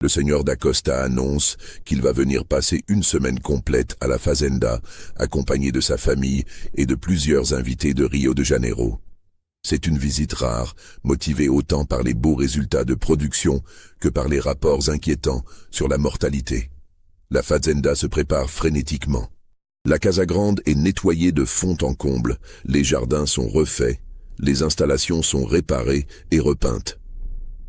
Le seigneur d'Acosta annonce qu'il va venir passer une semaine complète à la Fazenda, accompagné de sa famille et de plusieurs invités de Rio de Janeiro. C'est une visite rare, motivée autant par les beaux résultats de production que par les rapports inquiétants sur la mortalité. La Fazenda se prépare frénétiquement. La Casa Grande est nettoyée de fond en comble, les jardins sont refaits, les installations sont réparées et repeintes.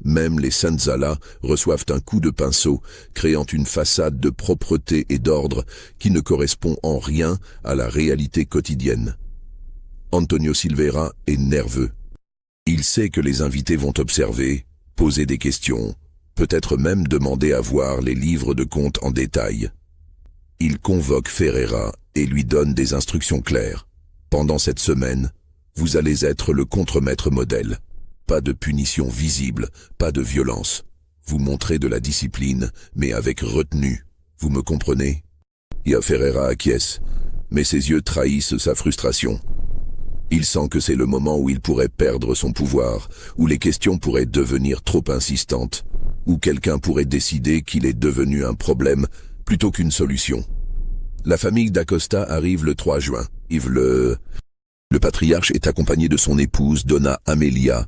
Même les senzala reçoivent un coup de pinceau, créant une façade de propreté et d'ordre qui ne correspond en rien à la réalité quotidienne. Antonio Silveira est nerveux. Il sait que les invités vont observer, poser des questions, peut-être même demander à voir les livres de comptes en détail. Il convoque Ferreira et lui donne des instructions claires. Pendant cette semaine, vous allez être le contremaître modèle. Pas de punition visible, pas de violence. Vous montrez de la discipline, mais avec retenue. Vous me comprenez? Ferreira acquiesce, mais ses yeux trahissent sa frustration. Il sent que c'est le moment où il pourrait perdre son pouvoir, où les questions pourraient devenir trop insistantes, où quelqu'un pourrait décider qu'il est devenu un problème plutôt qu'une solution. La famille d'Acosta arrive le 3 juin. Le patriarche est accompagné de son épouse Donna Amelia,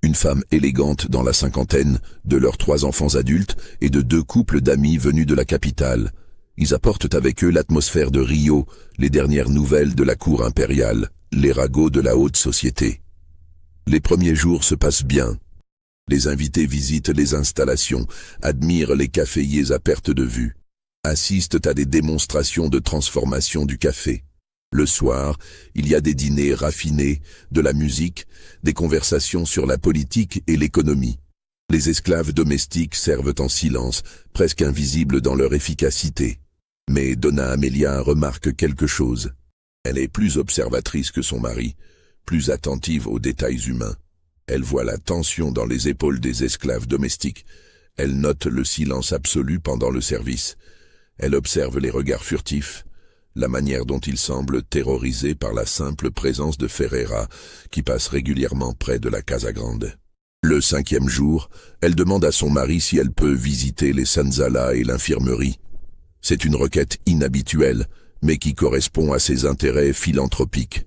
une femme élégante dans la cinquantaine, de leurs 3 enfants adultes et de 2 couples d'amis venus de la capitale. Ils apportent avec eux l'atmosphère de Rio, les dernières nouvelles de la cour impériale, les ragots de la haute société. Les premiers jours se passent bien. Les invités visitent les installations, admirent les caféiers à perte de vue, assistent à des démonstrations de transformation du café. Le soir, il y a des dîners raffinés, de la musique, des conversations sur la politique et l'économie. Les esclaves domestiques servent en silence, presque invisibles dans leur efficacité. Mais Donna Amelia remarque quelque chose. Elle est plus observatrice que son mari, plus attentive aux détails humains. Elle voit la tension dans les épaules des esclaves domestiques. Elle note le silence absolu pendant le service. Elle observe les regards furtifs, la manière dont ils semblent terrorisés par la simple présence de Ferreira, qui passe régulièrement près de la Casa Grande. Le 5e jour, elle demande à son mari si elle peut visiter les senzala et l'infirmerie. C'est une requête inhabituelle, mais qui correspond à ses intérêts philanthropiques.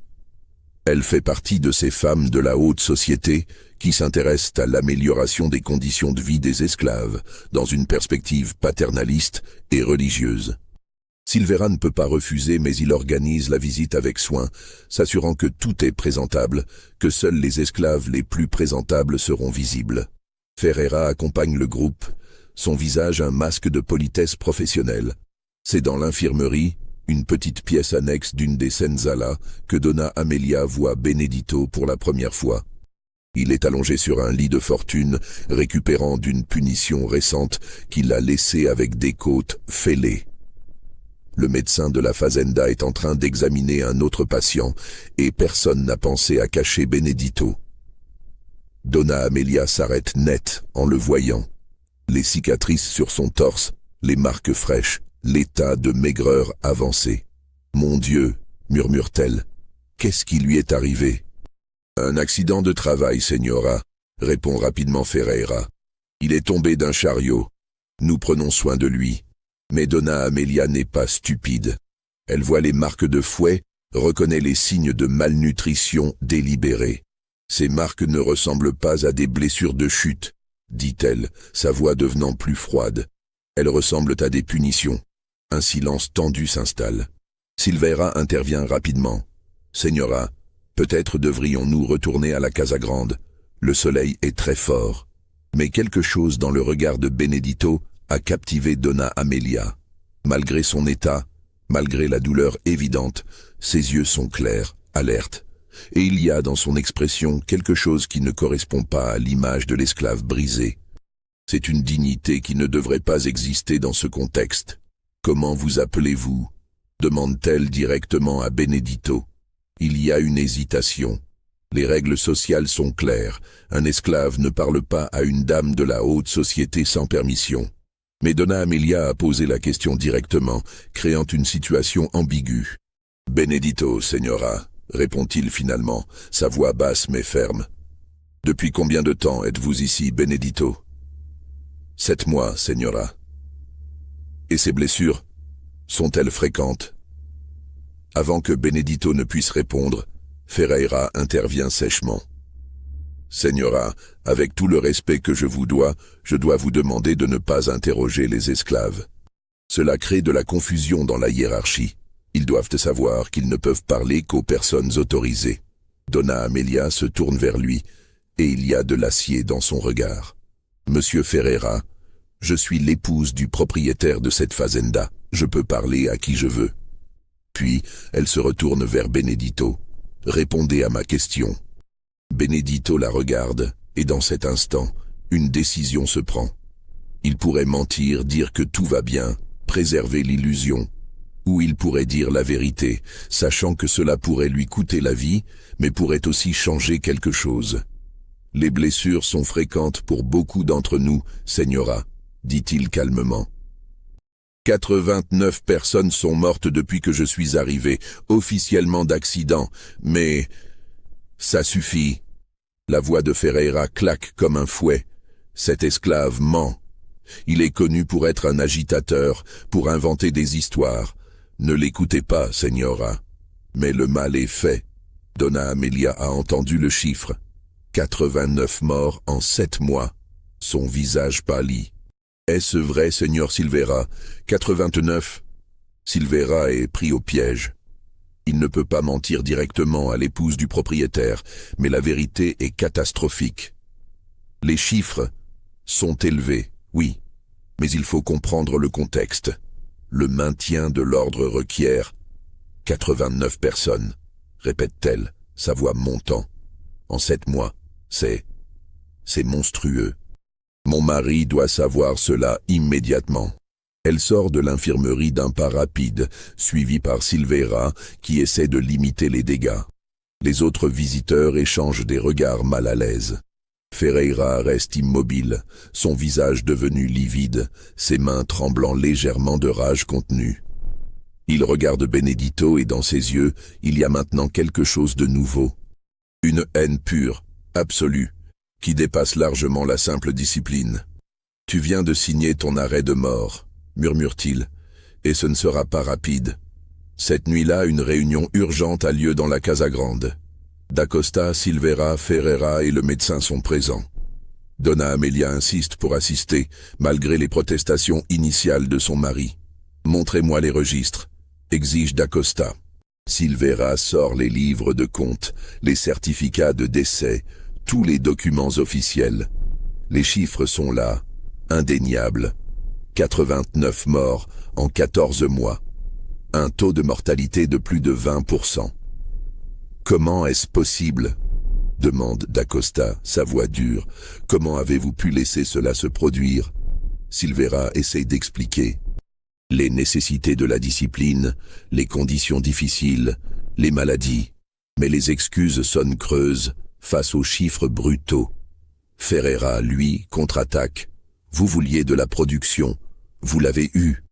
Elle fait partie de ces femmes de la haute société qui s'intéressent à l'amélioration des conditions de vie des esclaves, dans une perspective paternaliste et religieuse. Silveira ne peut pas refuser, mais il organise la visite avec soin, s'assurant que tout est présentable, que seuls les esclaves les plus présentables seront visibles. Ferreira accompagne le groupe, son visage un masque de politesse professionnelle. C'est dans l'infirmerie, une petite pièce annexe d'une des senzala, que Donna Amelia voit Benedito pour la première fois. Il est allongé sur un lit de fortune, récupérant d'une punition récente qu'il a laissée avec des côtes fêlées. Le médecin de la Fazenda est en train d'examiner un autre patient et personne n'a pensé à cacher Benedito. Donna Amelia s'arrête net en le voyant. Les cicatrices sur son torse, les marques fraîches, l'état de maigreur avancé. « Mon Dieu !» murmure-t-elle. « Qu'est-ce qui lui est arrivé ?»« Un accident de travail, Señora » répond rapidement Ferreira. « Il est tombé d'un chariot. Nous prenons soin de lui. » Mais Donna Amelia n'est pas stupide. Elle voit les marques de fouet, Reconnais les signes de malnutrition délibérée. Ces marques ne ressemblent pas à des blessures de chute, dit-elle, sa voix devenant plus froide. Elles ressemblent à des punitions. Un silence tendu s'installe. Silveira intervient rapidement. « Señora, peut-être devrions-nous retourner à la Casa Grande. Le soleil est très fort. » Mais quelque chose dans le regard de Benedito a captivé Donna Amelia. Malgré son état, malgré la douleur évidente, ses yeux sont clairs, alertes. Et il y a dans son expression quelque chose qui ne correspond pas à l'image de l'esclave brisé. C'est une dignité qui ne devrait pas exister dans ce contexte. « Comment vous appelez-vous » demande-t-elle directement à Benedito. Il y a une hésitation. Les règles sociales sont claires. Un esclave ne parle pas à une dame de la haute société sans permission. Mais Donna Amelia a posé la question directement, créant une situation ambiguë. « Benedito, señora » répond-il finalement, sa voix basse mais ferme. « Depuis combien de temps êtes-vous ici, Benedito ?»« 7 mois, señora. »« Et ces blessures sont-elles fréquentes ?» Avant que Benedito ne puisse répondre, Ferreira intervient sèchement. « Señora, avec tout le respect que je dois vous demander de ne pas interroger les esclaves. Cela crée de la confusion dans la hiérarchie. Ils doivent savoir qu'ils ne peuvent parler qu'aux personnes autorisées. » Donna Amelia se tourne vers lui, et il y a de l'acier dans son regard. « Monsieur Ferreira, je suis l'épouse du propriétaire de cette fazenda. Je peux parler à qui je veux. » Puis, elle se retourne vers Benedito. « Répondez à ma question. » Benedito la regarde, et dans cet instant, une décision se prend. Il pourrait mentir, dire que tout va bien, préserver l'illusion. Ou il pourrait dire la vérité, sachant que cela pourrait lui coûter la vie, mais pourrait aussi changer quelque chose. « Les blessures sont fréquentes pour beaucoup d'entre nous, señora, » dit-il calmement. 89 personnes sont mortes depuis que je suis arrivé, officiellement d'accident, mais... Ça suffit. La voix de Ferreira claque comme un fouet. Cet esclave ment. Il est connu pour être un agitateur, pour inventer des histoires. Ne l'écoutez pas, señora. Mais le mal est fait. Donna Amelia a entendu le chiffre. 89 morts en 7 mois. Son visage pâlit. Est-ce vrai, Seigneur Silveira? 89. Silveira est pris au piège. Il ne peut pas mentir directement à l'épouse du propriétaire, mais la vérité est catastrophique. Les chiffres sont élevés, oui, mais il faut comprendre le contexte. Le maintien de l'ordre requiert 89 personnes, répète-t-elle, sa voix montant. En 7 mois, c'est monstrueux. Mon mari doit savoir cela immédiatement. Elle sort de l'infirmerie d'un pas rapide, suivie par Silveira, qui essaie de limiter les dégâts. Les autres visiteurs échangent des regards mal à l'aise. Ferreira reste immobile, son visage devenu livide, ses mains tremblant légèrement de rage contenue. Il regarde Benedito et dans ses yeux, il y a maintenant quelque chose de nouveau. Une haine pure, absolue, qui dépasse largement la simple discipline. « Tu viens de signer ton arrêt de mort », murmure-t-il, « et ce ne sera pas rapide. Cette nuit-là, une réunion urgente a lieu dans la Casa Grande. D'Acosta, Silveira, Ferreira et le médecin sont présents. » Donna Amelia insiste pour assister, malgré les protestations initiales de son mari. « Montrez-moi les registres », exige d'Acosta. Silveira sort les livres de compte, les certificats de décès, tous les documents officiels. Les chiffres sont là, indéniables. 89 morts en 14 mois. Un taux de mortalité de plus de 20%. « Comment est-ce possible ?» demande d'Acosta, sa voix dure. « Comment avez-vous pu laisser cela se produire ?» Silveira essaie d'expliquer. Les nécessités de la discipline, les conditions difficiles, les maladies. Mais les excuses sonnent creuses face aux chiffres brutaux. Ferreira, lui, contre-attaque. Vous vouliez de la production. Vous l'avez eu.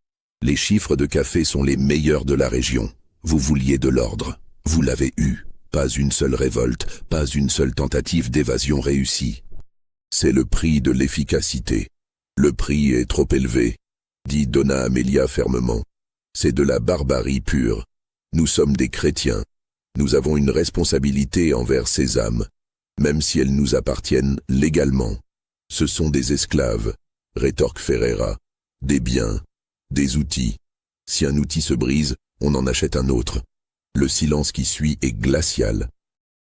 Les chiffres de café sont les meilleurs de la région. Vous vouliez de l'ordre. Vous l'avez eu. Pas une seule révolte, pas une seule tentative d'évasion réussie. C'est le prix de l'efficacité. Le prix est trop élevé, dit Donna Amelia fermement. C'est de la barbarie pure. Nous sommes des chrétiens. Nous avons une responsabilité envers ces âmes, même si elles nous appartiennent légalement. Ce sont des esclaves, rétorque Ferreira, des biens, des outils. Si un outil se brise, on en achète un autre. Le silence qui suit est glacial.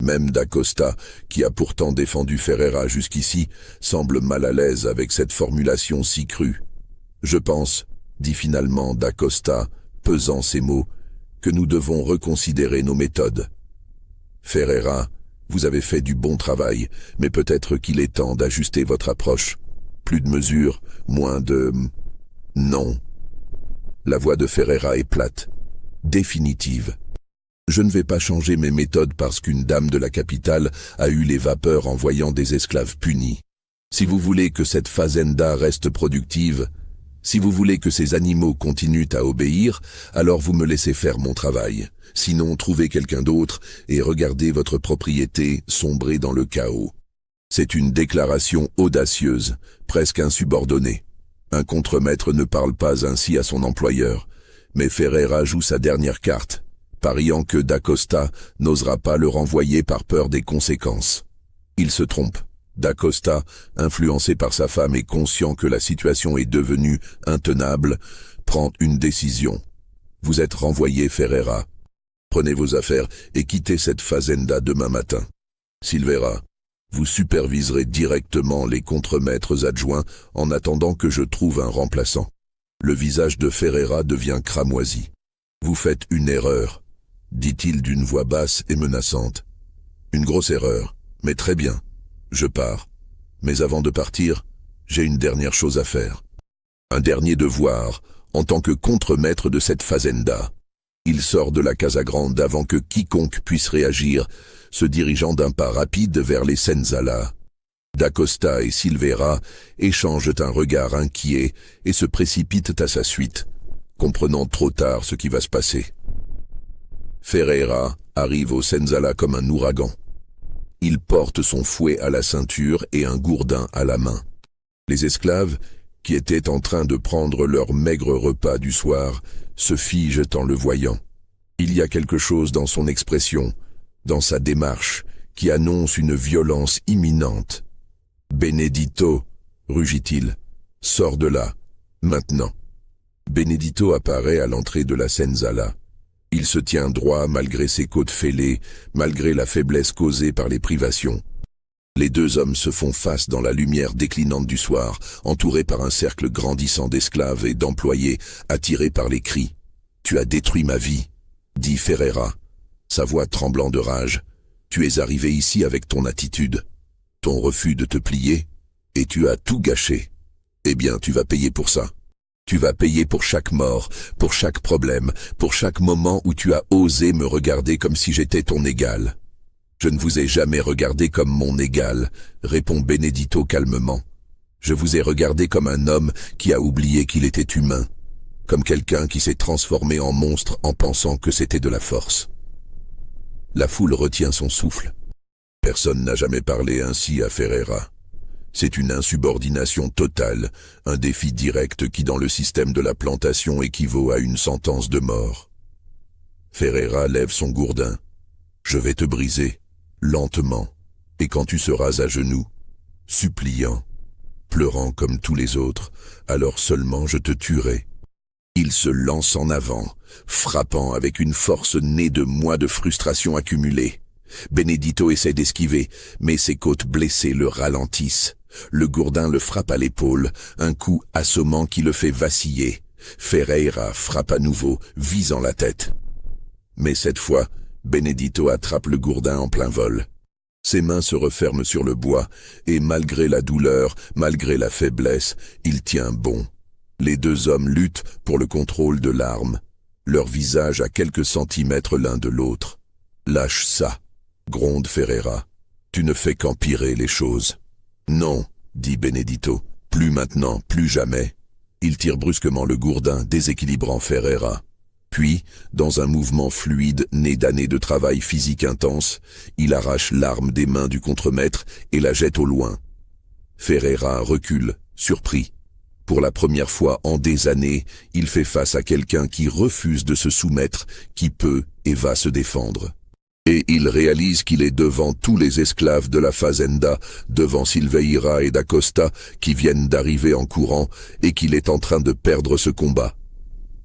Même Dacosta, qui a pourtant défendu Ferreira jusqu'ici, semble mal à l'aise avec cette formulation si crue. Je pense, dit finalement Dacosta, pesant ses mots, que nous devons reconsidérer nos méthodes. Ferreira, vous avez fait du bon travail, mais peut-être qu'il est temps d'ajuster votre approche. Plus de mesures, moins de... Non. La voix de Ferreira est plate, définitive. Je ne vais pas changer mes méthodes parce qu'une dame de la capitale a eu les vapeurs en voyant des esclaves punis. Si vous voulez que cette fazenda reste productive, si vous voulez que ces animaux continuent à obéir, alors vous me laissez faire mon travail. Sinon, trouvez quelqu'un d'autre et regardez votre propriété sombrer dans le chaos. C'est une déclaration audacieuse, presque insubordonnée. Un contremaître ne parle pas ainsi à son employeur, mais Ferreira joue sa dernière carte, pariant que Dacosta n'osera pas le renvoyer par peur des conséquences. Il se trompe. Dacosta, influencé par sa femme et conscient que la situation est devenue intenable, prend une décision. Vous êtes renvoyé, Ferreira. Prenez vos affaires et quittez cette fazenda demain matin. Silveira, vous superviserez directement les contremaîtres adjoints en attendant que je trouve un remplaçant. Le visage de Ferreira devient cramoisi. Vous faites une erreur, dit-il d'une voix basse et menaçante. Une grosse erreur, mais très bien. Je pars. Mais avant de partir, j'ai une dernière chose à faire. Un dernier devoir, en tant que contremaître de cette fazenda. Il sort de la Casa Grande avant que quiconque puisse réagir, se dirigeant d'un pas rapide vers les Senzala. Dacosta et Silveira échangent un regard inquiet et se précipitent à sa suite, comprenant trop tard ce qui va se passer. Ferreira arrive au Senzala comme un ouragan. Il porte son fouet à la ceinture et un gourdin à la main. Les esclaves, qui étaient en train de prendre leur maigre repas du soir, se figent en le voyant. Il y a quelque chose dans son expression, dans sa démarche, qui annonce une violence imminente. « Benedito » rugit-il, « sors de là, maintenant ». Benedito apparaît à l'entrée de la Senzala. Il se tient droit malgré ses côtes fêlées, malgré la faiblesse causée par les privations. Les deux hommes se font face dans la lumière déclinante du soir, entourés par un cercle grandissant d'esclaves et d'employés, attirés par les cris. « Tu as détruit ma vie », dit Ferreira, sa voix tremblant de rage. « Tu es arrivé ici avec ton attitude, ton refus de te plier, et tu as tout gâché. Eh bien, tu vas payer pour ça. Tu vas payer pour chaque mort, pour chaque problème, pour chaque moment où tu as osé me regarder comme si j'étais ton égal. » « Je ne vous ai jamais regardé comme mon égal, » répond Benedito calmement. « Je vous ai regardé comme un homme qui a oublié qu'il était humain, comme quelqu'un qui s'est transformé en monstre en pensant que c'était de la force. » La foule retient son souffle. Personne n'a jamais parlé ainsi à Ferreira. C'est une insubordination totale, un défi direct qui dans le système de la plantation équivaut à une sentence de mort. Ferreira lève son gourdin. « Je vais te briser. » Lentement, et quand tu seras à genoux, suppliant, pleurant comme tous les autres, alors seulement je te tuerai. Il se lance en avant, frappant avec une force née de mois de frustration accumulée. Benedito essaie d'esquiver, mais ses côtes blessées le ralentissent. Le gourdin le frappe à l'épaule, un coup assommant qui le fait vaciller. Ferreira frappe à nouveau, visant la tête. Mais cette fois, Benedito attrape le gourdin en plein vol. Ses mains se referment sur le bois, et malgré la douleur, malgré la faiblesse, il tient bon. Les deux hommes luttent pour le contrôle de l'arme, leur visage à quelques centimètres l'un de l'autre. « Lâche ça !» gronde Ferreira. « Tu ne fais qu'empirer les choses. »« Non !» dit Benedito. « Plus maintenant, plus jamais. » Il tire brusquement le gourdin, déséquilibrant Ferreira. Puis, dans un mouvement fluide né d'années de travail physique intense, il arrache l'arme des mains du contremaître et la jette au loin. Ferreira recule, surpris. Pour la première fois en des années, il fait face à quelqu'un qui refuse de se soumettre, qui peut et va se défendre. Et il réalise qu'il est devant tous les esclaves de la fazenda, devant Silveira et Da Costa qui viennent d'arriver en courant et qu'il est en train de perdre ce combat.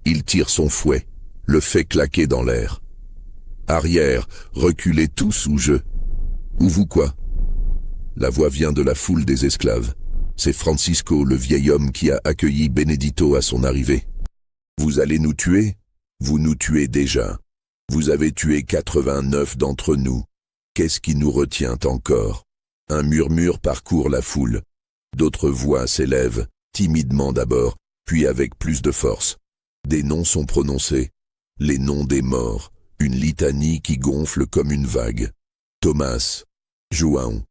Il tire son fouet, le fait claquer dans l'air. Arrière, reculez tous ou je. Ou vous quoi? La voix vient de la foule des esclaves. C'est Francisco, le vieil homme qui a accueilli Benedito à son arrivée. Vous allez nous tuer? Vous nous tuez déjà. Vous avez tué 89 d'entre nous. Qu'est-ce qui nous retient encore? Un murmure parcourt la foule. D'autres voix s'élèvent, timidement d'abord, puis avec plus de force. Des noms sont prononcés. Les noms des morts, une litanie qui gonfle comme une vague. Thomas, João,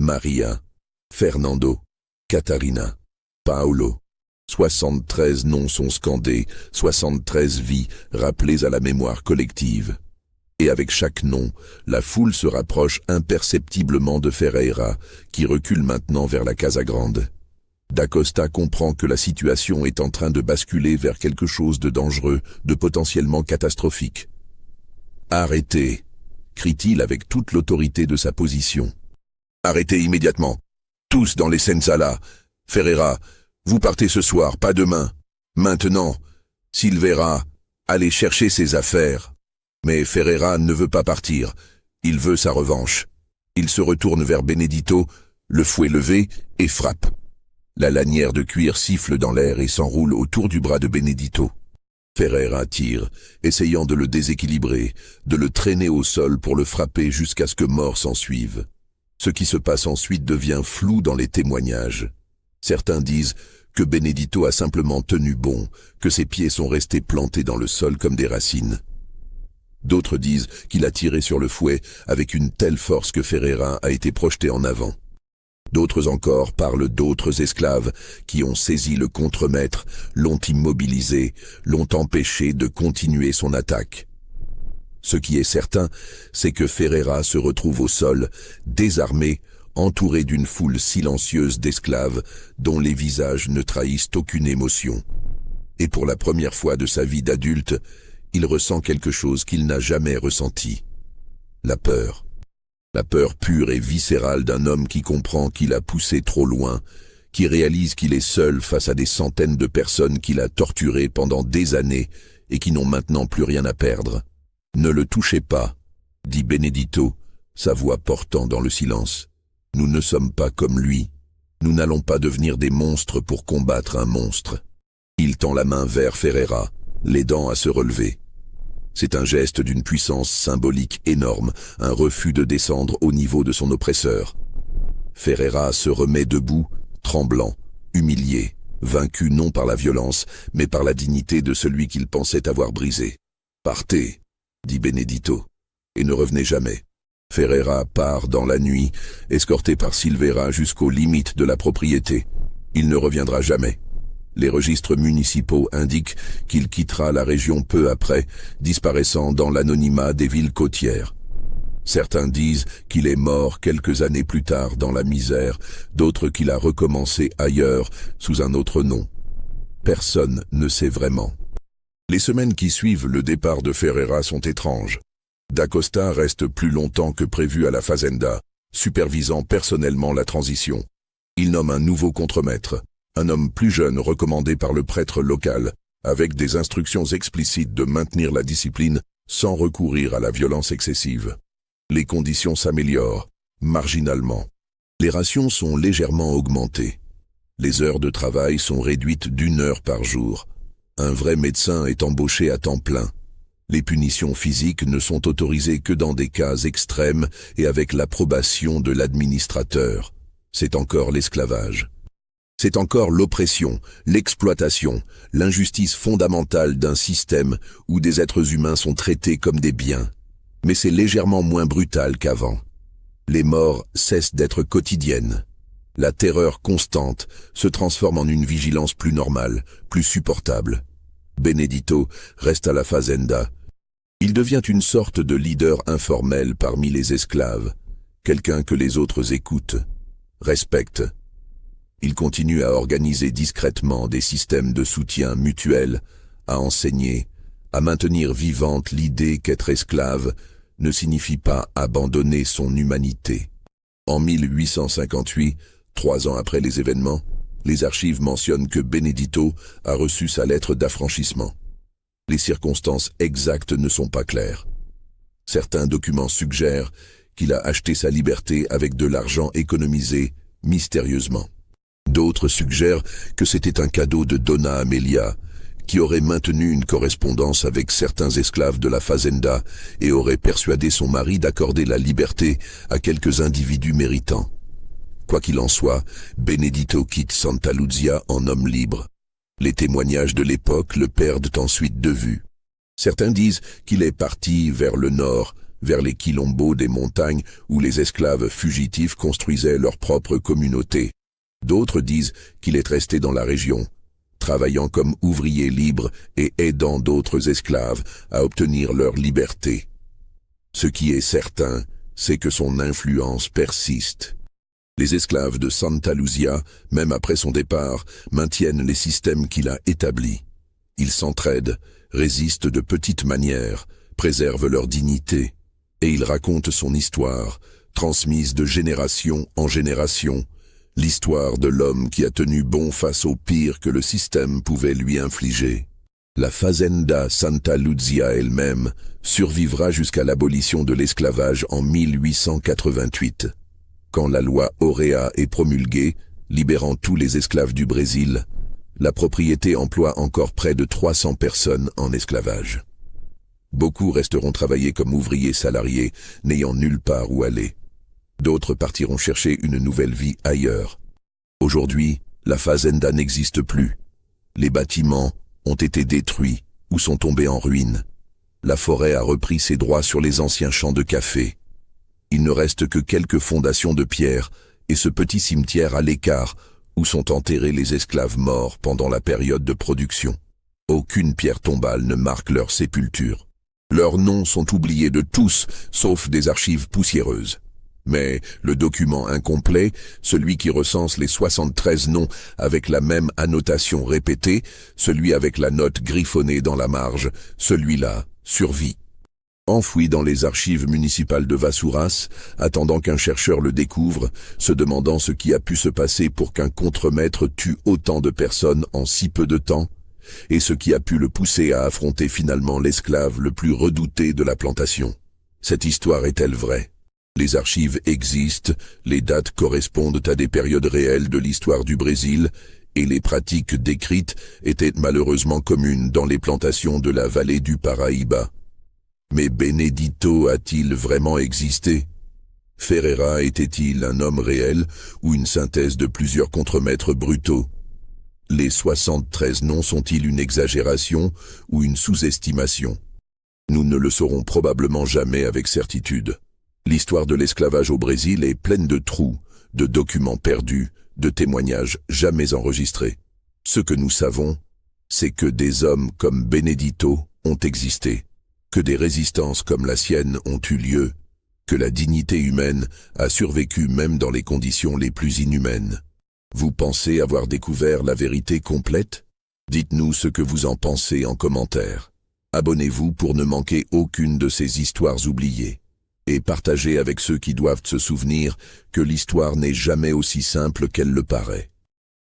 Maria, Fernando, Catarina, Paolo. 73 noms sont scandés, 73 vies rappelées à la mémoire collective. Et avec chaque nom, la foule se rapproche imperceptiblement de Ferreira, qui recule maintenant vers la Casa Grande. Da Costa comprend que la situation est en train de basculer vers quelque chose de dangereux, de potentiellement catastrophique. « Arrêtez !» crie-t-il avec toute l'autorité de sa position. « Arrêtez immédiatement! Tous dans les sensalas! Ferreira, vous partez ce soir, pas demain. Maintenant, Silveira, allez chercher ses affaires. » Mais Ferreira ne veut pas partir. Il veut sa revanche. Il se retourne vers Benedito, le fouet levé, et frappe. La lanière de cuir siffle dans l'air et s'enroule autour du bras de Benedito. Ferreira tire, essayant de le déséquilibrer, de le traîner au sol pour le frapper jusqu'à ce que mort s'ensuive. Ce qui se passe ensuite devient flou dans les témoignages. Certains disent que Benedito a simplement tenu bon, que ses pieds sont restés plantés dans le sol comme des racines. D'autres disent qu'il a tiré sur le fouet avec une telle force que Ferreira a été projeté en avant. D'autres encore parlent d'autres esclaves qui ont saisi le contremaître, l'ont immobilisé, l'ont empêché de continuer son attaque. Ce qui est certain, c'est que Ferreira se retrouve au sol, désarmé, entouré d'une foule silencieuse d'esclaves dont les visages ne trahissent aucune émotion. Et pour la première fois de sa vie d'adulte, il ressent quelque chose qu'il n'a jamais ressenti. La peur. La peur pure et viscérale d'un homme qui comprend qu'il a poussé trop loin, qui réalise qu'il est seul face à des centaines de personnes qu'il a torturées pendant des années et qui n'ont maintenant plus rien à perdre. « Ne le touchez pas », dit Benedito, sa voix portant dans le silence. « Nous ne sommes pas comme lui. Nous n'allons pas devenir des monstres pour combattre un monstre. » Il tend la main vers Ferreira, l'aidant à se relever. C'est un geste d'une puissance symbolique énorme, un refus de descendre au niveau de son oppresseur. Ferreira se remet debout, tremblant, humilié, vaincu non par la violence, mais par la dignité de celui qu'il pensait avoir brisé. « Partez », dit Benedito, « et ne revenez jamais. » Ferreira part dans la nuit, escorté par Silveira jusqu'aux limites de la propriété. Il ne reviendra jamais. Les registres municipaux indiquent qu'il quittera la région peu après, disparaissant dans l'anonymat des villes côtières. Certains disent qu'il est mort quelques années plus tard dans la misère, d'autres qu'il a recommencé ailleurs, sous un autre nom. Personne ne sait vraiment. Les semaines qui suivent le départ de Ferreira sont étranges. Da Costa reste plus longtemps que prévu à la fazenda, supervisant personnellement la transition. Il nomme un nouveau contremaître. Un homme plus jeune recommandé par le prêtre local, avec des instructions explicites de maintenir la discipline sans recourir à la violence excessive. Les conditions s'améliorent, marginalement. Les rations sont légèrement augmentées. Les heures de travail sont réduites d'1 heure par jour. Un vrai médecin est embauché à temps plein. Les punitions physiques ne sont autorisées que dans des cas extrêmes et avec l'approbation de l'administrateur. C'est encore l'esclavage. C'est encore l'oppression, l'exploitation, l'injustice fondamentale d'un système où des êtres humains sont traités comme des biens. Mais c'est légèrement moins brutal qu'avant. Les morts cessent d'être quotidiennes. La terreur constante se transforme en une vigilance plus normale, plus supportable. Benedito reste à la fazenda. Il devient une sorte de leader informel parmi les esclaves, quelqu'un que les autres écoutent, respectent. Il continue à organiser discrètement des systèmes de soutien mutuel, à enseigner, à maintenir vivante l'idée qu'être esclave, ne signifie pas abandonner son humanité. En 1858, 3 ans après les événements, les archives mentionnent que Benedito a reçu sa lettre d'affranchissement. Les circonstances exactes ne sont pas claires. Certains documents suggèrent qu'il a acheté sa liberté avec de l'argent économisé mystérieusement. D'autres suggèrent que c'était un cadeau de Donna Amelia, qui aurait maintenu une correspondance avec certains esclaves de la fazenda et aurait persuadé son mari d'accorder la liberté à quelques individus méritants. Quoi qu'il en soit, Benedito quitte Santa Luzia en homme libre. Les témoignages de l'époque le perdent ensuite de vue. Certains disent qu'il est parti vers le nord, vers les quilombos des montagnes où les esclaves fugitifs construisaient leur propre communauté. D'autres disent qu'il est resté dans la région, travaillant comme ouvrier libre et aidant d'autres esclaves à obtenir leur liberté. Ce qui est certain, c'est que son influence persiste. Les esclaves de Santa Luzia, même après son départ, maintiennent les systèmes qu'il a établis. Ils s'entraident, résistent de petites manières, préservent leur dignité, et ils racontent son histoire, transmise de génération en génération, l'histoire de l'homme qui a tenu bon face au pire que le système pouvait lui infliger. La fazenda Santa Luzia elle-même survivra jusqu'à l'abolition de l'esclavage en 1888. Quand la loi Aurea est promulguée, libérant tous les esclaves du Brésil, la propriété emploie encore près de 300 personnes en esclavage. Beaucoup resteront travailler comme ouvriers salariés, n'ayant nulle part où aller. D'autres partiront chercher une nouvelle vie ailleurs. Aujourd'hui, la fazenda n'existe plus. Les bâtiments ont été détruits ou sont tombés en ruine. La forêt a repris ses droits sur les anciens champs de café. Il ne reste que quelques fondations de pierre et ce petit cimetière à l'écart où sont enterrés les esclaves morts pendant la période de production. Aucune pierre tombale ne marque leur sépulture. Leurs noms sont oubliés de tous, sauf des archives poussiéreuses. Mais le document incomplet, celui qui recense les 73 noms avec la même annotation répétée, celui avec la note griffonnée dans la marge, celui-là survit. Enfoui dans les archives municipales de Vassouras, attendant qu'un chercheur le découvre, se demandant ce qui a pu se passer pour qu'un contremaître tue autant de personnes en si peu de temps, et ce qui a pu le pousser à affronter finalement l'esclave le plus redouté de la plantation. Cette histoire est-elle vraie? Les archives existent, les dates correspondent à des périodes réelles de l'histoire du Brésil, et les pratiques décrites étaient malheureusement communes dans les plantations de la vallée du Paraíba. Mais Benedito a-t-il vraiment existé? Ferreira était-il un homme réel ou une synthèse de plusieurs contremaîtres brutaux? Les 73 noms sont-ils une exagération ou une sous-estimation? Nous ne le saurons probablement jamais avec certitude. L'histoire de l'esclavage au Brésil est pleine de trous, de documents perdus, de témoignages jamais enregistrés. Ce que nous savons, c'est que des hommes comme Benedito ont existé, que des résistances comme la sienne ont eu lieu, que la dignité humaine a survécu même dans les conditions les plus inhumaines. Vous pensez avoir découvert la vérité complète? Dites-nous ce que vous en pensez en commentaire. Abonnez-vous pour ne manquer aucune de ces histoires oubliées. Et partagez avec ceux qui doivent se souvenir que l'histoire n'est jamais aussi simple qu'elle le paraît.